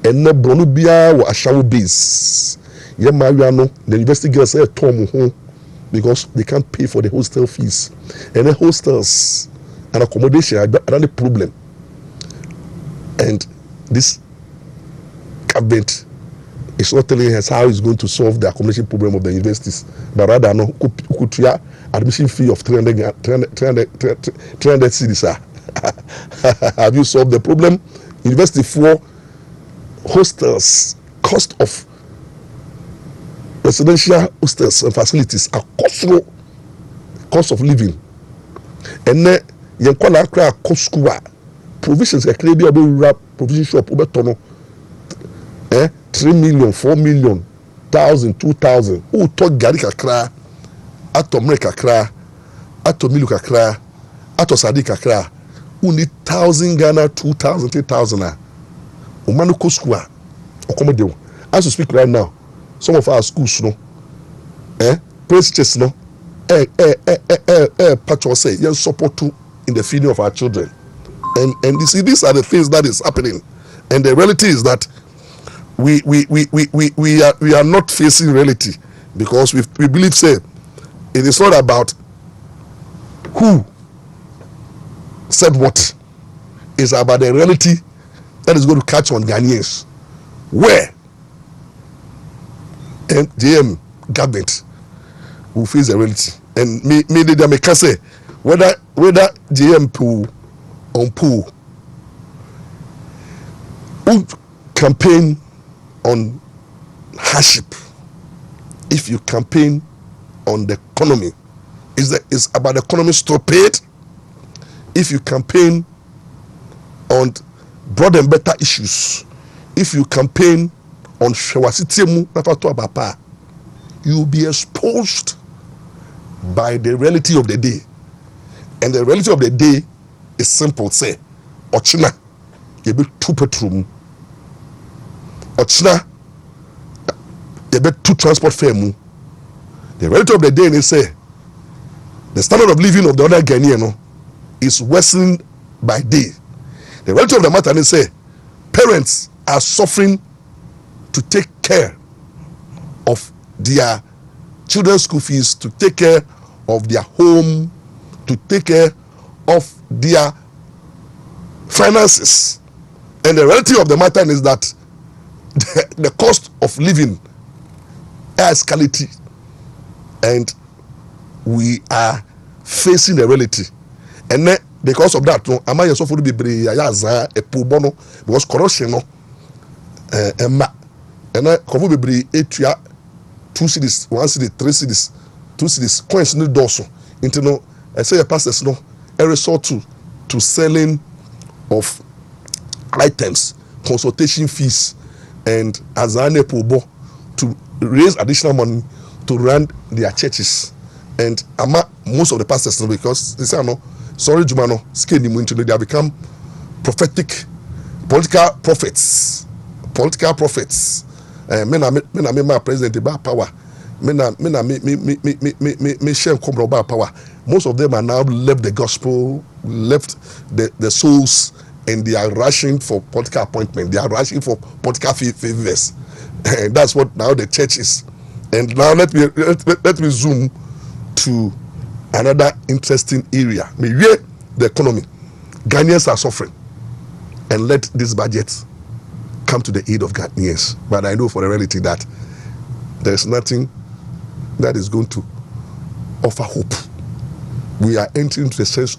And now Bronubia or Ashawo base. The university girls say because they can't pay for the hostel fees. And the hostels and accommodation are another problem. And this government is not telling us how it's going to solve the accommodation problem of the universities, but rather no admission fee of 300 cedis. Have you solved the problem? University for hostels, cost of residential hostels and facilities are cost of living. And then you can cost school provisions provision shop 3 million, 4 million, 1,000, 2,000. Who talk gari kakra, ato mre kakra, ato milu kakra, ato sadi kakra. Who need 1,000 Ghana, 2,000, 3,000. Umanu koskua, okomode. As we speak right now, some of our schools, places, patch say, yes, support to in the feeding of our children. And you see, these are the things that is happening. And the reality is that we are not facing reality, because we believe, say, it is not about who said what. It's about the reality that is going to catch on Ghanaians, where MJM government will face the reality. And me they may say whether JM pool on pool who campaign on hardship. If you campaign on the economy, is about the economy stupid. If you campaign on broad and better issues, if you campaign on Shawasitiemu Nafato Abapa, you will be exposed by the reality of the day. And the reality of the day is simple. Say, Ochina, you be 2 petrol. Ochina, you be 2 transport fare. The reality of the day is say, the standard of living of the other Ghanaian is worsening by day. The reality of the matter is say, parents are suffering to take care of their children's school fees, to take care of their home, to take care of their finances. And the reality of the matter is that the cost of living escalating, and we are facing a reality. And then because of that, no, am I also for the be a poor because corruption, no, and then cover be 2 cities, 1 city, 3 cities, 2 cities, coins no dorsal. Into no, I say a pastors no, a resort to selling of items, consultation fees, and as an poor to raise additional money to run their churches. And most of the pastors, because they say no, sorry Jumano, they have become prophetic, political prophets. My president about power. Power. Most of them are now left the gospel, left the souls, and they are rushing for political appointment. They are rushing for political favors. And that's what now the church is. And now let me zoom to another interesting area. The economy. Ghanaians are suffering. And let this budget come to the aid of Ghanaians. But I know for a reality that there is nothing that is going to offer hope. We are entering into a sense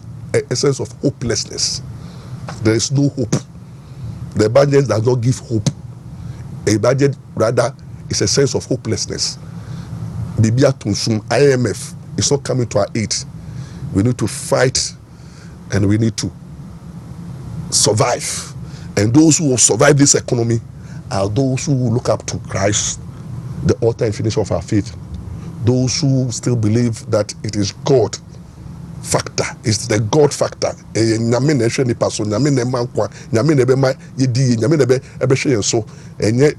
of hopelessness. There is no hope. The budget does not give hope. A budget rather is a sense of hopelessness. Bibia Tunsum, IMF is not coming to our aid. We need to fight and we need to survive. And those who will survive this economy are those who will look up to Christ, the author and finisher of our faith. Those who still believe that it is God factor. It's the God factor.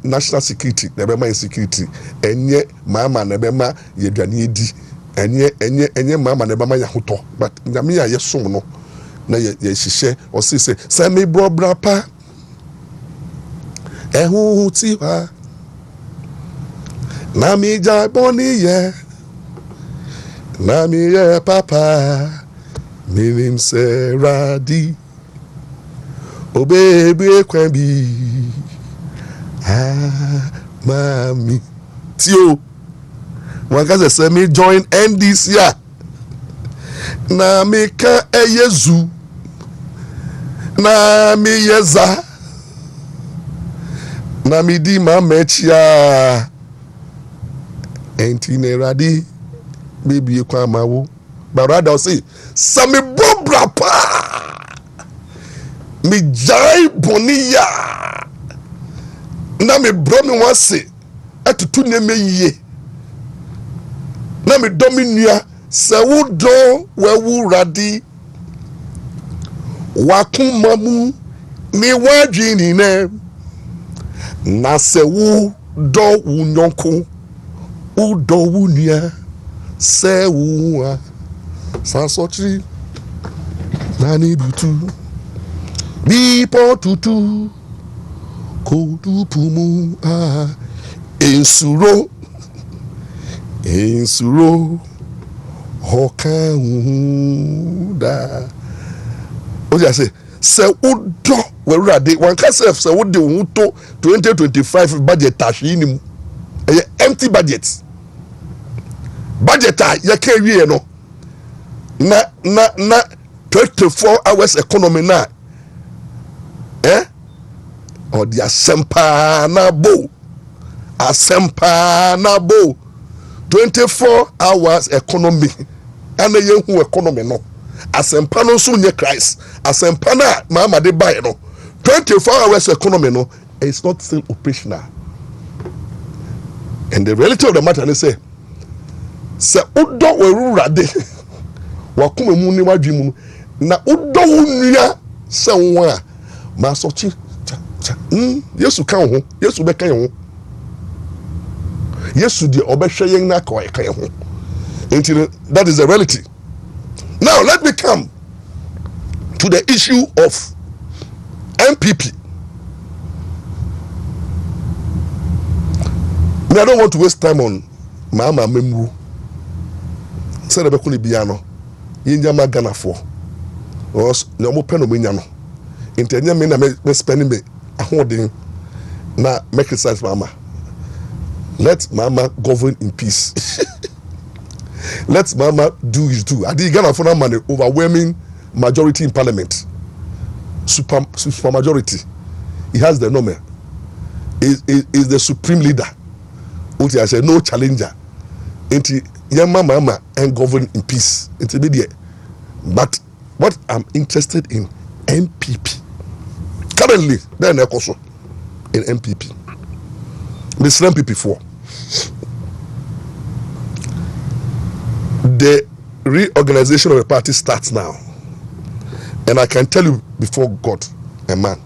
National security, insecurity. But na ye share or say semi bro brapa ehu tiwa na mi ja boni ye na mi ye papa minim se radi obebi kwambi mami tio wakaze semi join NDC ya na mi ka eyezu na mi yeza na mi di ma mechia enti ne radi baby kwa mawo but rather say sami bobra pa mi jai bonia na mi bro mi wase atutu ne meyie na mi dominua se wudo wewu radi wakumamu ni wajini ne na se wu do unyonko udo wunia se wuwa sasochi nani butu bipo tutu kodu pumu insuro hokaunda oja say udo werade one can say would to 2025 budget tashinim empty budget ya can we no na 24 hours economy na or the asempa na bo 24 hours economy and the young economy no asempa no so nye Christ asempa na mama de buy no 24 hours economy no is not still operational. And the reality of the matter is say udo werurade wakuma mu ni wadwimu na udo wunua se won ma sochi Yesu kan ho Yesu be kan ho Yesu de obehwe yen na kan ho. That is the reality. Now let me come to the issue of MPP. I don't want to waste time on Mama Mmra. Say the bekuni biano. Yinja magana for. Os no mo peno me nya no. Intenya me na me spending me ahoden Now make it sense, Mama. Let Mama govern in peace. Let Mama do his do. I did Ghana for that money overwhelming majority in parliament. Super majority. He has the number. Is the supreme leader. I said no challenger. Into Mama and govern in peace. Intermediate. But what I'm interested in MPP. Currently, then also in MPP. Mr. MPP 4. The reorganization of the party starts now. And I can tell you before God and man.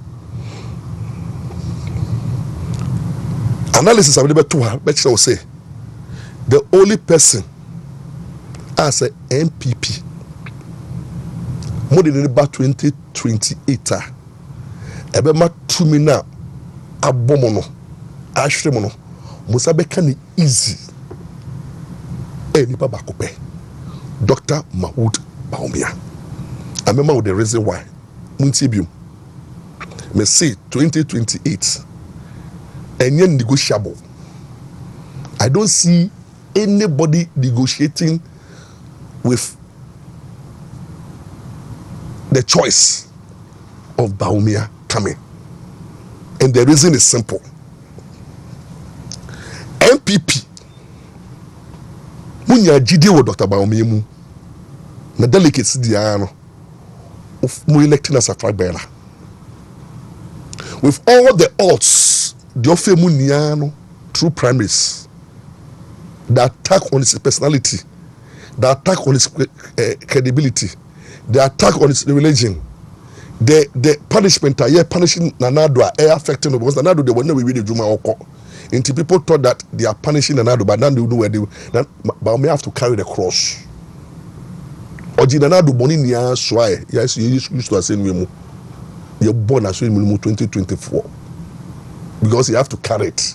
Analysis I will to her, but she will say the only person as a MPP more than about 2028 ebema tumi na abomono ashremono musabe kan easy nipa bakope Dr. Mahood Bawumia. I remember the reason why muntibium me say 2028 enye negotiable. I don't see anybody negotiating with the choice of Bawumia coming. And the reason is simple. MPP munya jide wo Dr. Bawumia mu na delegates dia no of mu electing as a tribe bearer. With all the odds the offer mu nia no through primaries, the attack on his personality, the attack on his credibility, the attack on his religion, the punishment punishing Nanado affecting because Nanado they were never really Juma Oko. Until people thought that they are punishing Nanado, but now they know where they but may have to carry the cross. Oji Nanado boni niya swai. Yes, you used to say we you're born as 2024 because you have to carry it.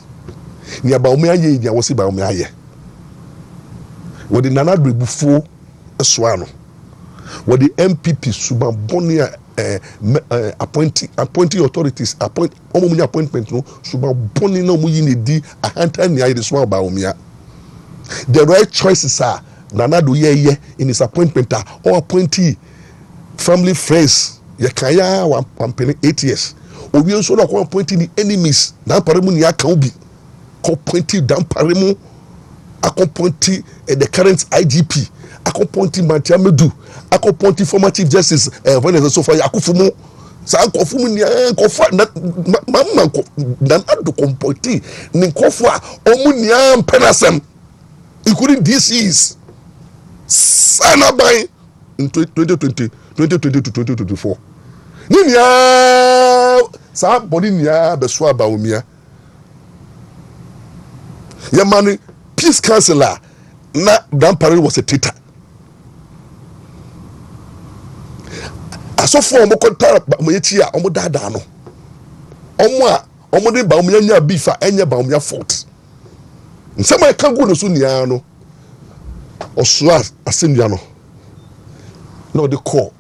Niya Bawumia ye niya wasi Bawumia ye. What the Nanado before swano. What the MPP suba bonia appointing authorities appointment no suba boni no mu yini di ahanta niya the swano Bawumia. The right choices are Nanado ye in his appointment or appointee family friends ye kaya wampeni 8 years. Obi nso na ko appointing the enemies na paremu ni aka obi ko appointing dan paremu appointing the current IGP appointing Mantiamedu appointing former chief justice when is so far akufumu sa akufumu ni kofa na mama na ado appointing ni kofa omu ni ampenasem including DCs sana by in 2020 to 2024 ninya sa body nya beso Bawumia ya mani peace councilor na Dan Parry was a traitor aso for mo kontra mo yechi a omo dada no omo de Bawumia nya bifa enye Bawumia fault Nsem I can go no so nia no osua asendua no no the call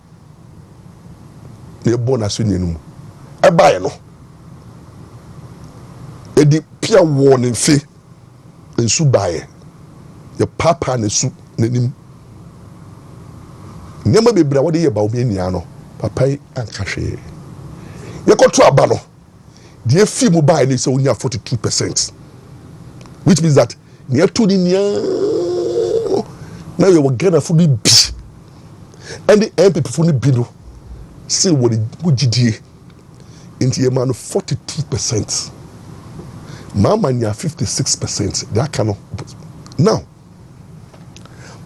ne bona so nia no e bae no e di pia warning fe ensu bae ye papa ne su nanim nyama bebra wode ye Bawumia nia no papa anka hwe ye koto aba no de fi mu bae ne se onya 42%, which means that near to the now you will get a fully B and the MPP fully below still what the GDA into a man of 42%. Mama near 56%. That cannot now.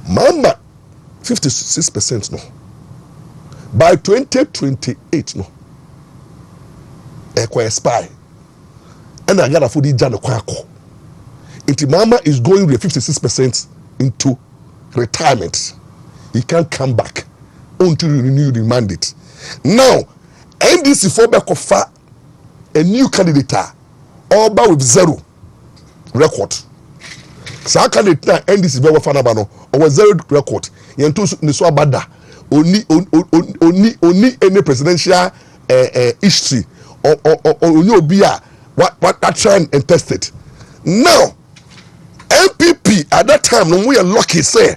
Mama 56% no. By 2028 no. Ekwa spy. And I got a fully jano kwako. If Mama is going with 56% into retirement, he can't come back until you renew the mandate. Now, NDC for back offer a new candidate, all but with 0 record. So candidate now NDC be fanabano or 0 record. Yentu niswa bada oni any presidential history or only obia what try and test it. Now MPP at that time no we are lucky say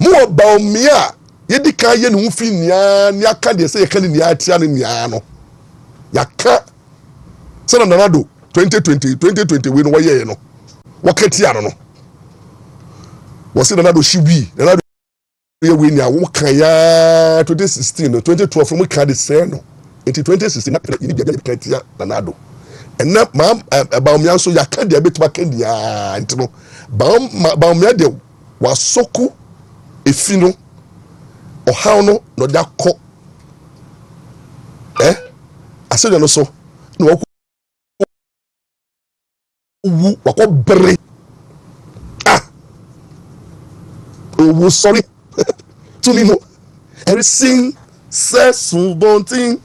more about me yedi kan ye no fi nia nia ka de say kan nia tia ne nia no yaka say na nanado 2020 we no ye no wakatia no wo say nanado shibi nanado ye we nia wo kan ya 2016 2012 we kan de say no into 2016 na ni bia kan tia nanado and na ma about me so yaka de betima kan dia ntino ba me de wasoku efino ohaw no no da ko asedo no so no wu wako bre owu sorry to me no everything says something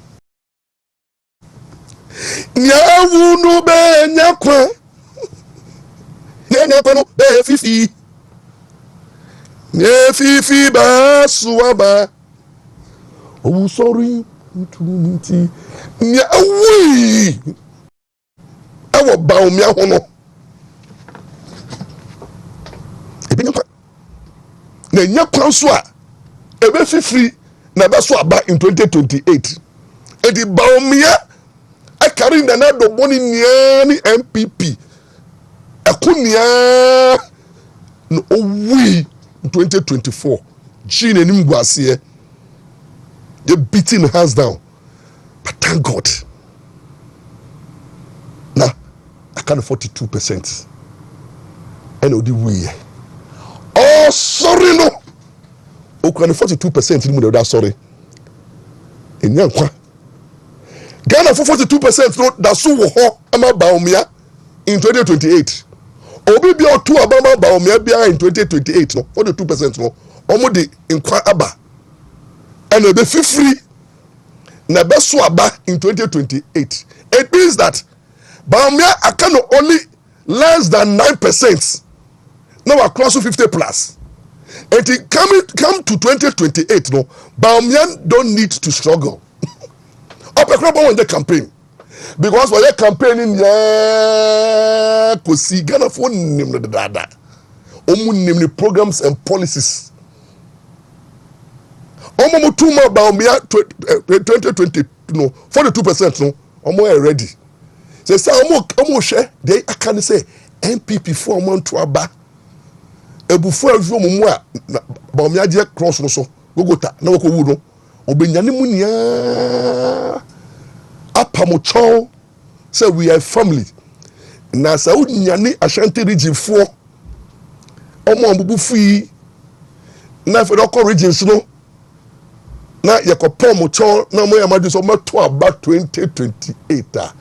nyawu no be nyakwa nyakwa no be fifi fifi ba suaba owu sorry tunti nyawu awo ba omi ahono ebinyakwa na nyakwa so a ebe fifi na be so aba in 2028 edi ba omi I carry the nado money near MPP. Akunia no we 2024. Gene and him was here. They're beating hands down. But thank God. Now I can 42%. And the way. Oh sorry no. Okay, 42% in that sorry. In Yankwa. Ghana for 42% no da so wo ho ama baomia in 2028. Obi bi o to abama baomia bia in 2028 no 42% no omo de nkwa aba and be free na be so aba in 2028. It means that baomia akano only less than 9%. Now across 50 plus. And it come to 2028 no baomia don't need to struggle. Up a crop on the campaign because for your campaigning, yeah, could see Ghana for name the dada, name the programs and policies. Almost 2 more about me 2020 no 42% no almost ready. Say almost share they I can say MPP 4 months to aba. Ebufu avu mu a ba me ade cross no so gogota na wako wu no obenyane mu nia apamocho say we are family na sa unyane Ashanti region 4 omo ambubu fi na fe do regions no na yakopom mocho na mo yamadu so meto aba 2028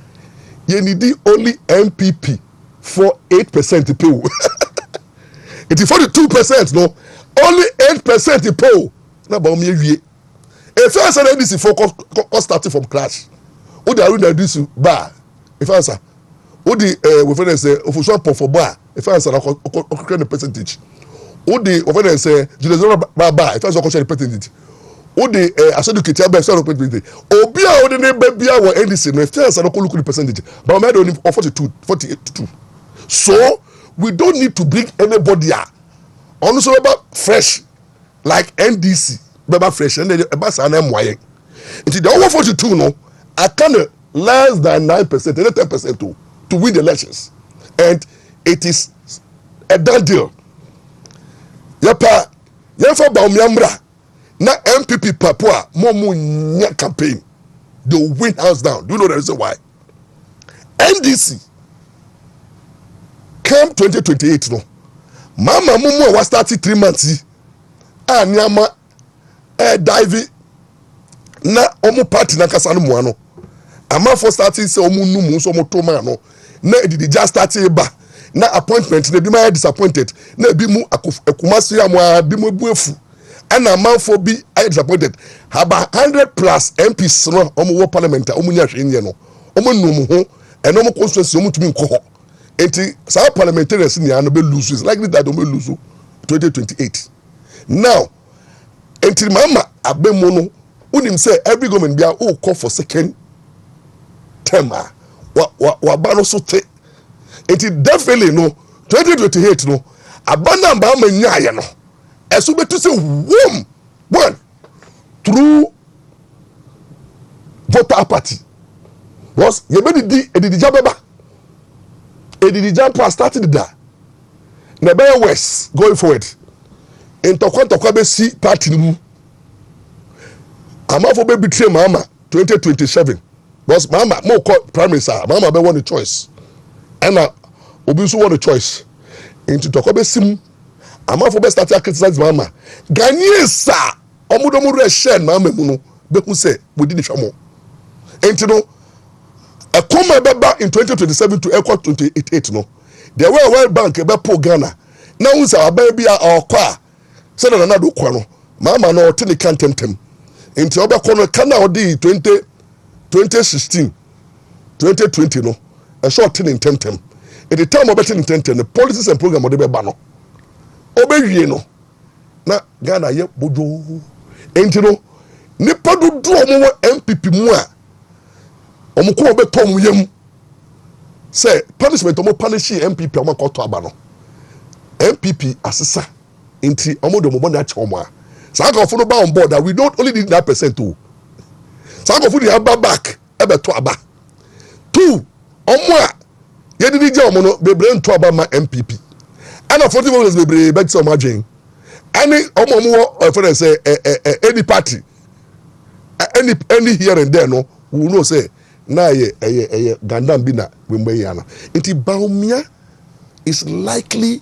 ye need only MPP for 8% poll. It is 42% no only 8% poll na ba me wie if first and this focus starting from crash who dey run this bar if answer who dey we fit say official for bar if answer na the percentage who dey we fit say Judiciary bar if answer the percentage who dey asodukiti aba so percentage obi a who dey neighbor bia wo NDC no if answer na look the percentage but we only 48. So we don't need to bring anybody on so about fresh like NDC beba fresh and the basa na mwaye until the over 42 no I can less than 9% and 10% to win the elections and it is a done deal yapa yefa ba Mmra na MPP papua momu nya campaign they will win hands down. Do you know the reason why? NDC come 2028 no mama mumu was starting 3 months anyama dive na omo party na kasa no mo ano ama for starting say omo numu so omo to ma no na edidi just start ba na appointment na bi ma disappointed na bi mu akumasi amwa bi mu buefu ana man for bi I disappointed haba 100 plus MPs no omo wo parliament omo nya hwenye no omo numu ho eno omo constituency omo tumi nko ho enti sa parliamentarians ni ano be lose is likely that omo lose 2028 now enti mama abemu no unim say every government bia o call for second term wa ba no so te enti definitely no 2028 no abana ba ma nyaye no eso betu say one through voter apathy was ye be di edidija beba edidija pa started that na be west going forward ntokwa be si party mu amafo be betray mama 2027 because mama mo call prime minister mama be want a choice and obi so want a choice into tokwa be sim amafo be start to criticize mama Ghanaians omudomu re share mama mu no be hu say we di hwamo enti no a comma beba in 2027 to equal 28 no there were World Bank be pull Ghana now hu say ababi a okwa say na do kwa no mama no tini kan temtem enti oba kono kana odi 2016 2020 no a short tini temtem at the time of betting temtem the policies and program odi be ba no obewie no na Ghana ye bojo enti no nipa do omo MPP mu a omo ko obetom yam say punishment omo punish MPP omo ko to aba no MPP asesa enti omo do mo na cha omo a sa ka fo no ba on board that we don't only need that percent o sa ka fo di aba back e be to aba 2 omo a ye di je omo no bebre nto aba ma MPP ana 40 voters bebre be so ma dwen any omo for say any party any here and there no we know say na ye gandam bi na we mbe ya na nti Bawumia is likely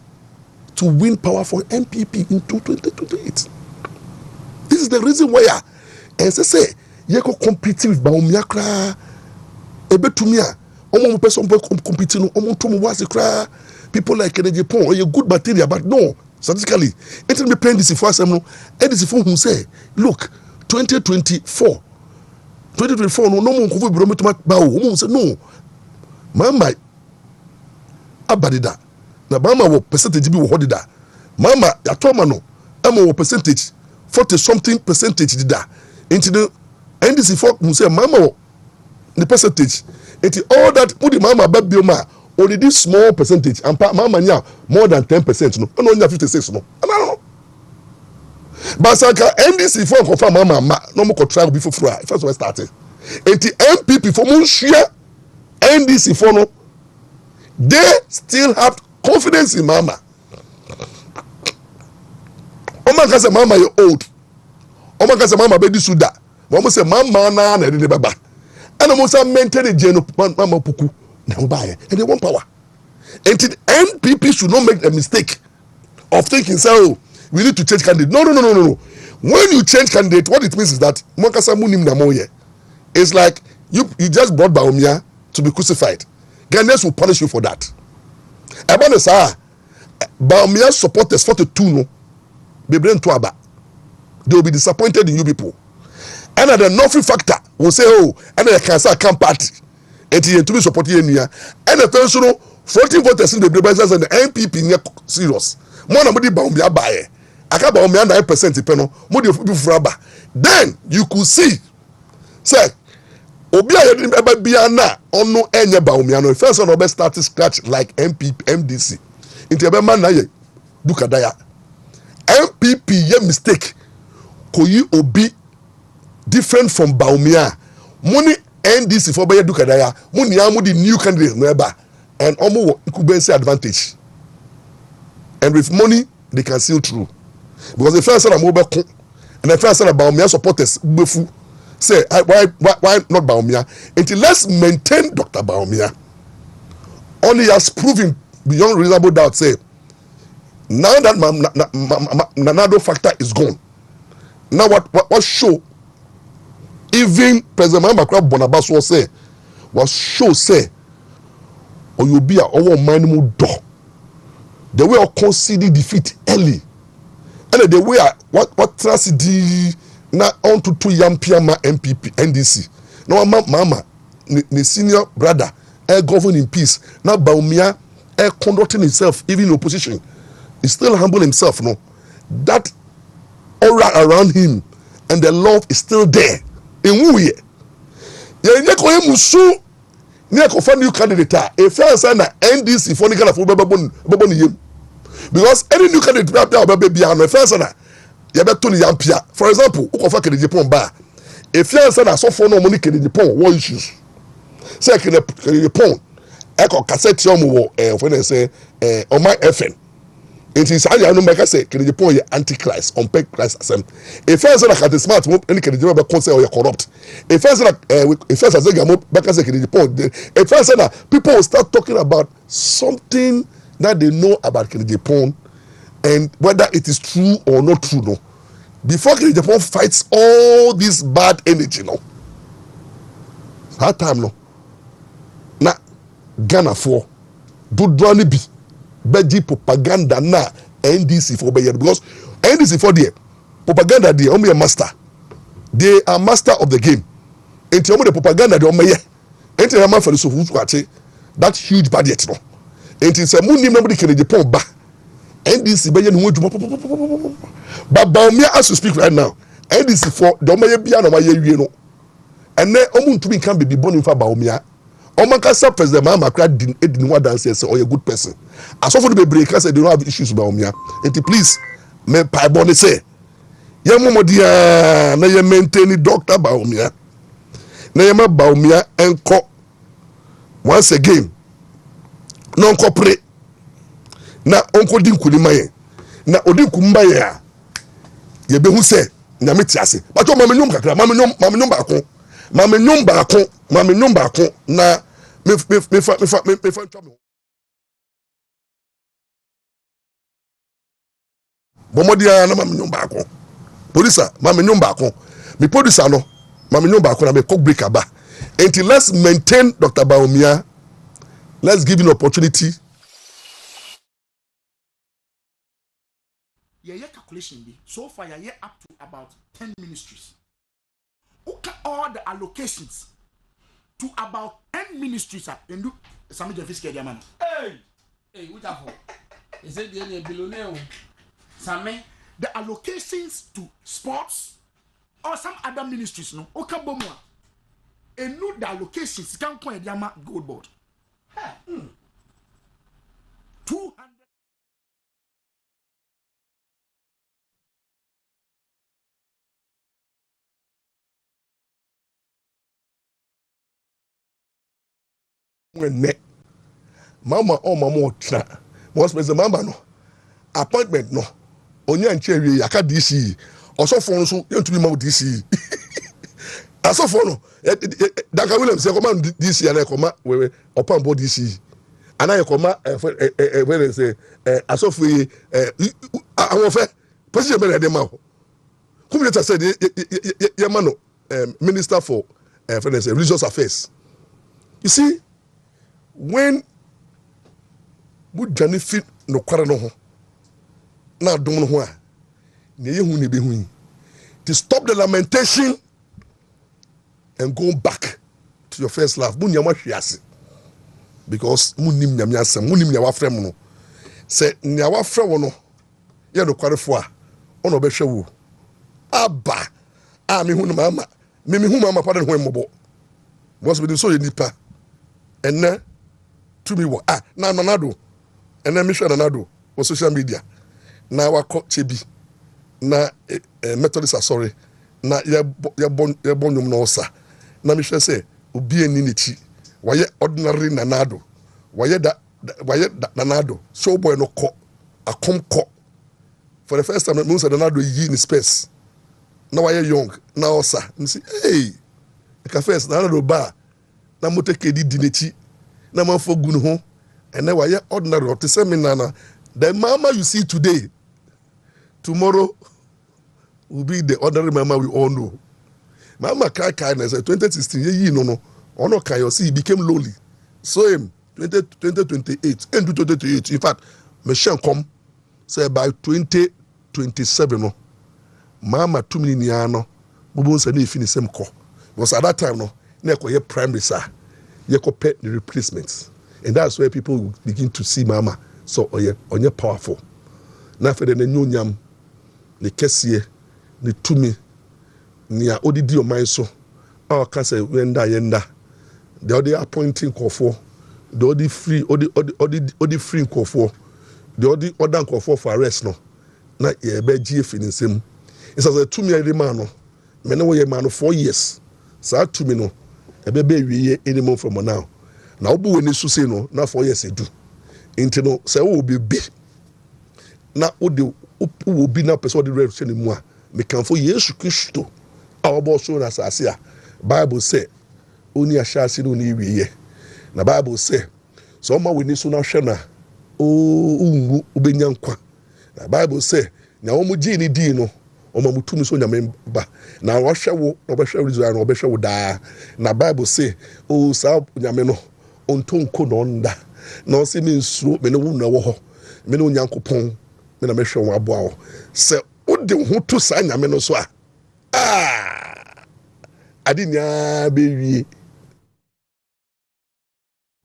to win power for MPP in 2028. This is the reason why and say ye ko compete with Bawumia kra ebetumi a omo person compete no omo to mo wase kra people like Kennedy Pon or good material but no statistically it will be paying this for asem no e this for who say look 2024 no mo ko bro metuma ba o mo say no mama abadida na mama wo percentage bi wo hodida mama ya toma no ama wo percentage 40 something percentage dida into the NDC for who say mama wo the percentage it all that put the mama babio ma only this small percentage and mama nya more than 10% no nya 56 no no basaka NDC for confirm mama no mo try before first we started enti MPP for mo share NDC for no they still have confidence in mama Oma ka say mama you old Oma ka say mama be di suda mo say mama na de baba and mo say maintain the geno mama puku na buy and they want power enti MPP should not make the mistake of thinking say oh we need to change candidate no when you change candidate what it means is that Mokasa munim na moye it's like you just brought Bawumia to be crucified. Ghanaians will punish you for that. Ebane sa Bawumia supporters 42 no be brain to aba they will be disappointed in you people and the no-free factor will say oh and the cancer camp party eti to be supporting you and the first no 14 voters in the Brabazas and the MPP near serious more na mudi Bawumia bae aka Bawumia 9% pe no mudi ofu fraba then you could see say obi aye eba bia na onu enye Bawumia no first one obe start scratch like MDC into ebe man na ye dukadaya MPP ye mistake ko yi obi different from Bawumia money NDC for be dukadaya money amudi new candidate no eba and omo incumbrancy advantage and with money they can see through because the first time obe ko and the first time Bawumia supporters befu say why not Bawumia until let's maintain Dr. Bawumia only has proven beyond reasonable doubt say now that Nanado factor is gone now what show even President Mamakra Bonabaso say was show say or you be a over minimum door the way of conceding defeat early and the way what tragedy na on to 2 Yampiama MPP NDC no mama the senior brother govern in peace now Bawumia conducting himself even in opposition he still humble himself no that aura around him and the love is still there in wuye ye ko emusu near confirm new candidate if you say na NDC for Ghana for bebon yem because any new candidate be an first na you better to yampia for example who confirm Kennedy Pon ba if you say na so for no money Kennedy Pon what issues say Kennedy Pon e ko cassette yo mo when they say on my FM it is I know make say Kennedy Pon antichrist on pay Christ assembly if you say na cat smart any Kennedy be concern or corrupt if you say if you say gamo make say Kennedy Pon if you say na people will start talking about something that they know about Kennedy Pon and whether it is true or not true no before Kennedy Pon fights all this bad energy no that time no na Ghana for do drone be beji propaganda na NDC for be because NDC for there propaganda there omo master they are master of the game enti omo the propaganda they omo ye enti na man for so fu kwate that huge budget no enti say mu nim nobody Kennedy Pon ba NDC be ye no adwuma but Baumia as we speak right now NDC for the omo ye bia na omo ye wie no ene omo ntumi kan be bonu fa Baumia Omankasa president Mama Kra didn't want to say or a good person. As often the break, I said they don't have issues about me. And please, me pai boni say, ya momo dia na ye maintain Doctor Baumia. Na ye ma Baumia enko once again. Non kopre. Na onko dinku ni maye. Na odinku mbaye ya. Ye be hu say nyame tiase. Ba to mama nyum kakra, mama nyum ba ko. Mame nyumba ko na me fa ntwa bomodia na mame nyumba ko police mame nyumba ko me police no mame nyumba ko na me cook break aba until let's maintain Dr. Baumia. Let's give him an opportunity. Yeah, calculation be so far yeah up to about 10 ministries. Okay, all the allocations to about 10 ministries are in do some of the man. Hey, what happened? Is it the billionaire? Some the allocations to sports or some other ministries no. Okay, bomwa. And no the allocations can point the gold board. 200. When mama otra most president mama no appointment no onya nchewe yaka DC osofo no so yentumi ma DC asofo no Daka William say come DC and come we opan board DC and I come when say asofo awon fe position be dey ma come later said ye man minister for religious affairs. You see, when we journey fit no kwara no ho na dom no ho a ne yehu ne behu to stop the lamentation and go back to your first love mu nyama hwiase because mu nim nyame asem mu nim nya wa frem no se nya wa frem wo no ye no kwarefo a ono be hwe wo aba a me hu no mama me hu mama pa de ho mmobo was be so ye nipa enne to me what na nanado and then mission nanado on social media na wako chebi na Methodist sorry na ye bon nyum no osa na mission say obi ani nichi waye ordinary nanado waye nanado show boy no ko akom ko for the first time me say nanado yi in space na waye young na osa me say hey ka first nanado ba na moteke di dinechi na man for gun ho and then why ordinary to say me nana the mama you see today tomorrow will be the ordinary mama we all know. Mama kai na say 2016 ye no ono kai you see he became lowly so him 2028 end 2028 in fact me shan come say by 2027 no mama 2 million no bubu say na finish sem ko because at that time no na ko ye primary sir you compare the replacements, and that's where people will begin to see mama so on your powerful. Now for the new nyam, the kesie, the tumi, niya odidi o mind so. Our cancer yenda the other appointing for the other free other free for the other for arrest no na ye be GF in Nsem it's as a 2 year man no me no we man 4 years sa 2 me no e be wie anymore from now na obu we ni so say no na 4 years edu into no say wo be na wo bi na person the red say ni mu a me kan for Yesu Kristo a obo so na asase a Bible say oni ashasi no ni wie na Bible say so ma we ni so na hwe na o ubenya nkwa na Bible say nya wo mu gi ni di no o ma mutumi so nyame ba na wo hwe wo obehwe Israel na obehwe wo da na Bible say o sa nyame no ontonko no nda na o se me nsuro me no wu na wo ho me no nyankopon me na mehwe wo aboa wo se o de ho to sa nyame no so a adi nya be wie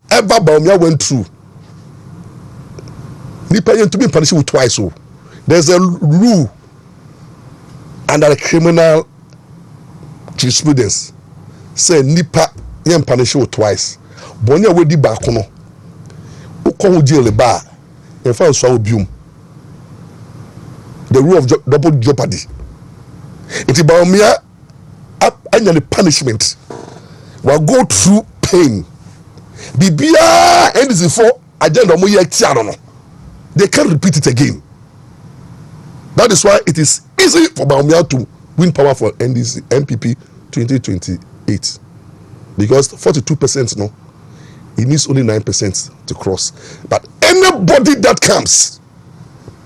ever Bawumia went through nipa yen to be punished with twice so there's a rule under the criminal jurisprudence say nipa yen punish with twice bonya we di back no ukọ ho jail ba e fa so obium the rule of double jeopardy it Bawumia anya the punishment will go through pain bibia and is for agenda mo ye tia no they can't repeat it again. That is why it is easy for Bawumia to win power for NDC MPP 2028 because 42% no, it needs only 9% to cross. But anybody that comes,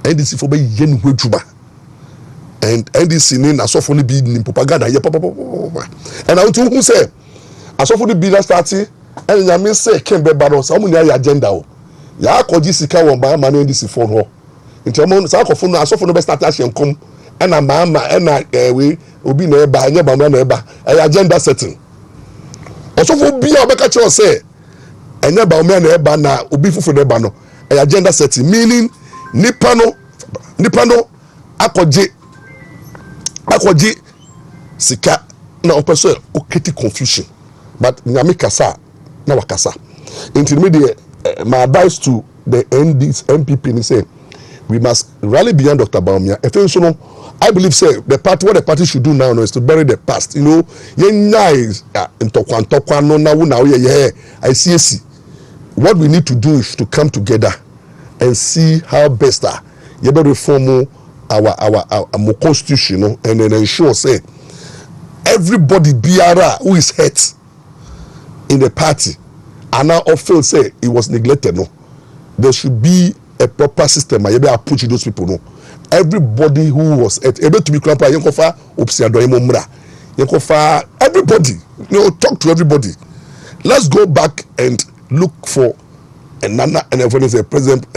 NDC for be yen wejuba, and NDC nin asofoni be in propaganda ye and I want to who say asofoni be that starting and yami say kembe baro sa muni agenda o. Ya koji sika won ba ma no ndisi phone ho ntemo sa akofo no asofo no be start ahye kom na mama na we obi na eba anya ba na eba agenda setting osofo bi a obeka che o say anya ba na eba na obi fufu na eba no agenda setting meaning nipa no akoje sika na opeso oketi confusion but nyame kasa na wakasa intermediate my advice to the MPP is say we must rally beyond Dr. Bawumia. I believe say what the party should do now is to bury the past. You know, I see. What we need to do is to come together and see how best you better reform our constitution, and then ensure say everybody BRA who is hurt in the party and now feel say it was neglected. No, there should be a proper system. I be approach those people. No, everybody who was able to be grandpa, Yankofa, Opsiado, Mmra, Yankofa, everybody. You know, talk to everybody. Let's go back and look for Nana and President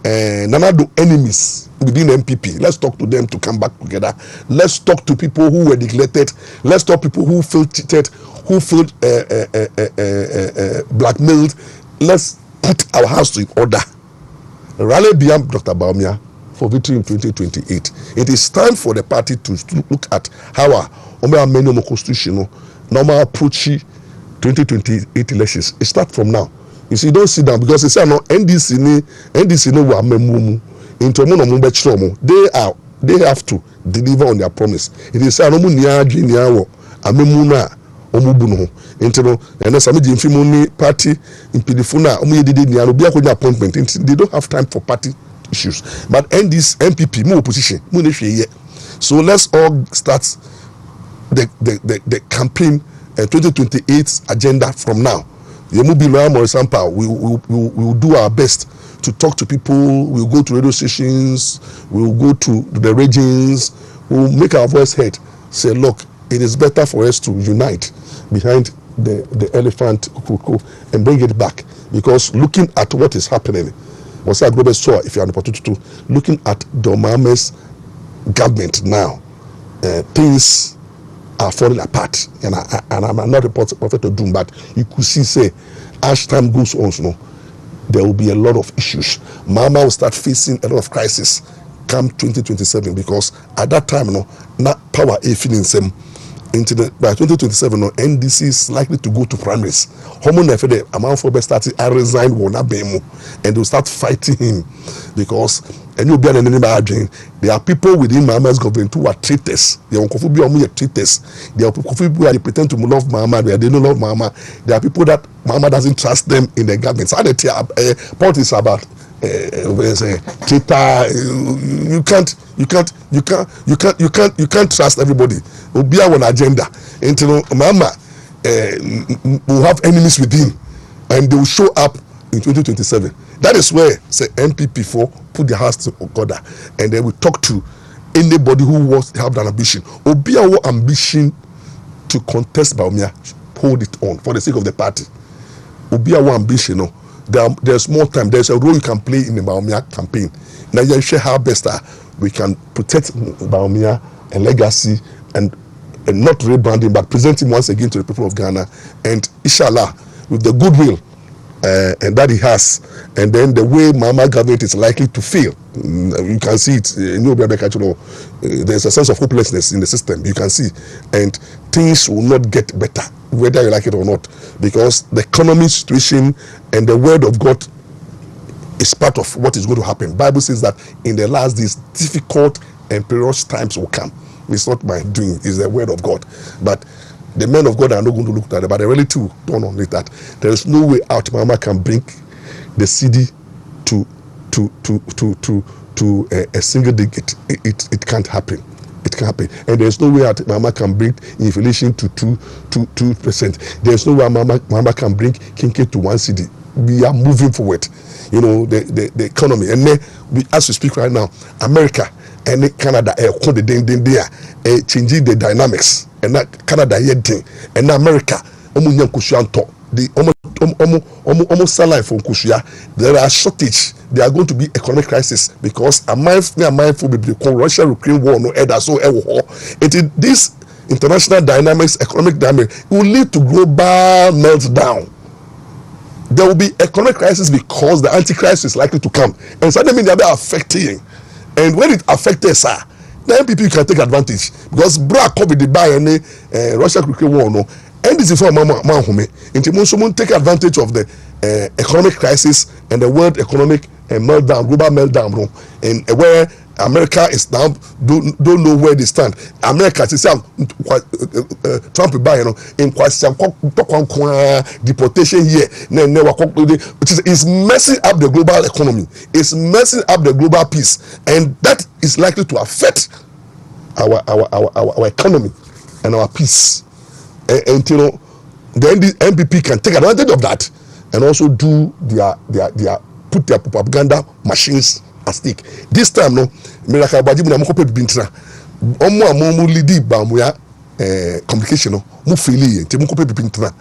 Nana do enemies within MPP. Let's talk to them to come back together. Let's talk to people who were neglected. Let's talk to people who feel cheated, who feel blackmailed. Let's put our house in order. Rally beyond Dr. Bawumia for victory in 2028. It is time for the party to look at how our minimum constitutional normal approach 2028 elections. It starts from now. You see, don't sit down because they say no NDC no wa memumu into they have to deliver on their promise. It is say no mu nia adwenia wo amemu na omubu no into no and some jimfimuni party impedifu na omu yedede nia no bia konya appointment. They don't have time for party issues. But NDC MPP mu opposition mu ne hwe ye. So let's all start the campaign 2028 agenda from now. Maurice Ampaw, we will do our best to talk to people. We'll go to radio stations. We'll go to the regions. We'll make our voice heard. Say, look, it is better for us to unite behind the elephant and bring it back. Because looking at what is happening, what's that Abrabo saw, if you are opportunity to looking at the Omame's government now, things are falling apart, and I'm not a prophet of doom, but you could see, say, as time goes on, there will be a lot of issues. Mama will start facing a lot of crisis come 2027 because at that time, not power a feeling Nsem by 2027 no NDC is likely to go to primaries. Hormone for the amount for best starting I resign wona bemu and they'll start fighting him because and you'll be an enemy again. There are people within Mama's government who are traitors. They are traitors. There are people who pretend to love Mama, they don't love Mama. There are people that Mama doesn't trust them in the government. So politics about traitor. You can't trust everybody. Will be our agenda. Until Mama will have enemies within, and they will show up in 2027. That is where say MPP4 put their hearts together, and they will talk to anybody who wants to have an ambition. Will be our ambition to contest Baumia, hold it on for the sake of the party. Will be our ambition. No, there's more time. There's a role you can play in the Baumia campaign. Now you share how best we can protect Baumia and legacy and not rebranding, but presenting once again to the people of Ghana. And inshallah, with the goodwill and that he has, and then the way Mama government is likely to fail, you can see it. There's a sense of hopelessness in the system. You can see, and things will not get better, whether you like it or not, because the economic situation and the word of God is part of what is going to happen. Bible says that in the last days, difficult and perilous times will come. It's not my doing; it's the word of God. But the men of God are not going to look at it. But the reality will turn on it that there is no way out. Mama can bring the CD to a single digit. It can't happen. It can't happen. And there's no way out. Mama can bring inflation to 2%. There's no way Mama can bring Kinke to 1 CD. We are moving forward. You know, the economy. And then as we speak right now, America and Canada are changing the dynamics. And that Canada here thing. And America, almost salary from Kushia. There are shortage. There are going to be economic crisis because a mindful be the Russia-Ukraine war no either so this international dynamics, economic dynamics will lead to global meltdown. There will be economic crisis because the antichrist is likely to come, and so that means they are affecting. And when it affects us, then people can take advantage because COVID the buy any Russia-Ukraine war no. And this is for Mama Home. Someone take advantage of the economic crisis and the world economic meltdown, global meltdown, bro. And where America is now don't know where they stand. America is Trump buy in question deportation here. It's messing up the global economy. It's messing up the global peace, and that is likely to affect our economy and our peace. And then the MPP can take advantage of that and also do put their propaganda machines at stake. This time, no, Miracle Bajibu na mokope bintra. Omo lead bamuya communication no, mo feel it. Mokope bintra.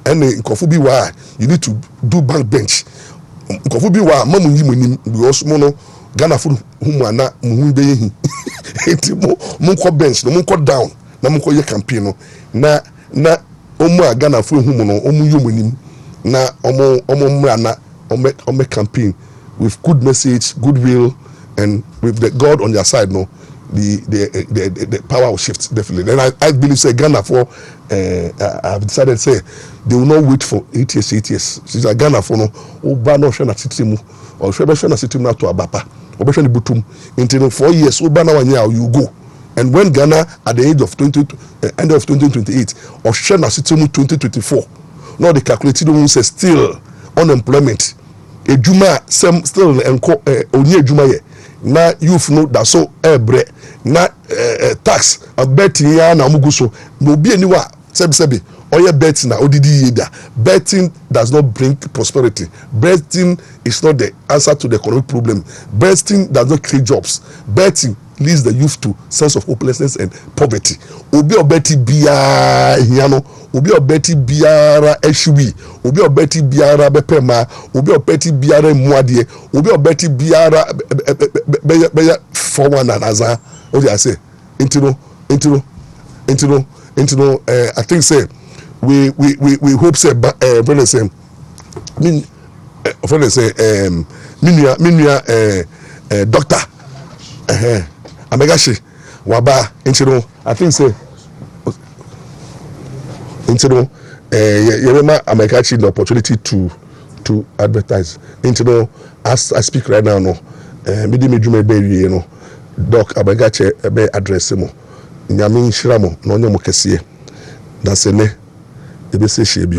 And nkofu bi wa you need to do bank bench. Nkofu bi wa mamu nyimu we also no Ghana fu humu ana mu be yi. Enti mo ko bench no mo ko down na mo ko ye campaign no na omu Ghana fu humu no omu yomunim na omo Mmra na omo campaign with good message, goodwill, and with the God on their side, no, the power will shift definitely. And I believe say Ghana for I've decided to say they will not wait for 8 years. Since Ghana for no Oba no share na sitimu or share na sitimu na to Abapa or share butum until 4 years Oba na 1 year you go. And when Ghana at the age of end of 2028 or share na sitimu 2024, now the calculated one says still unemployment. Ejuma still enko onye ejuma ye na youth no da so ebre na tax betting ya na muguso no obi aniwa sebi oye betting na odidi yeda. Betting does not bring prosperity. Betting is not the answer to the economic problem. Betting does not create jobs. Betting leads the youth to sense of hopelessness and poverty. Obi obeti biya hiano, obi obeti biara eshubi, obi obeti biara bepema, obi obeti biara muadie, obi obeti biara beya forward and aza. What do I say? Intino. I think say we hope say brother say doctor Amegashi Waba Intino. I think say Into no you remember America actually the opportunity to advertise. Into no as I speak right now no me di me dwuma be wie no doc America che be address mo nyame nhyira mo na onye mo kese na se ne ebe se hye bi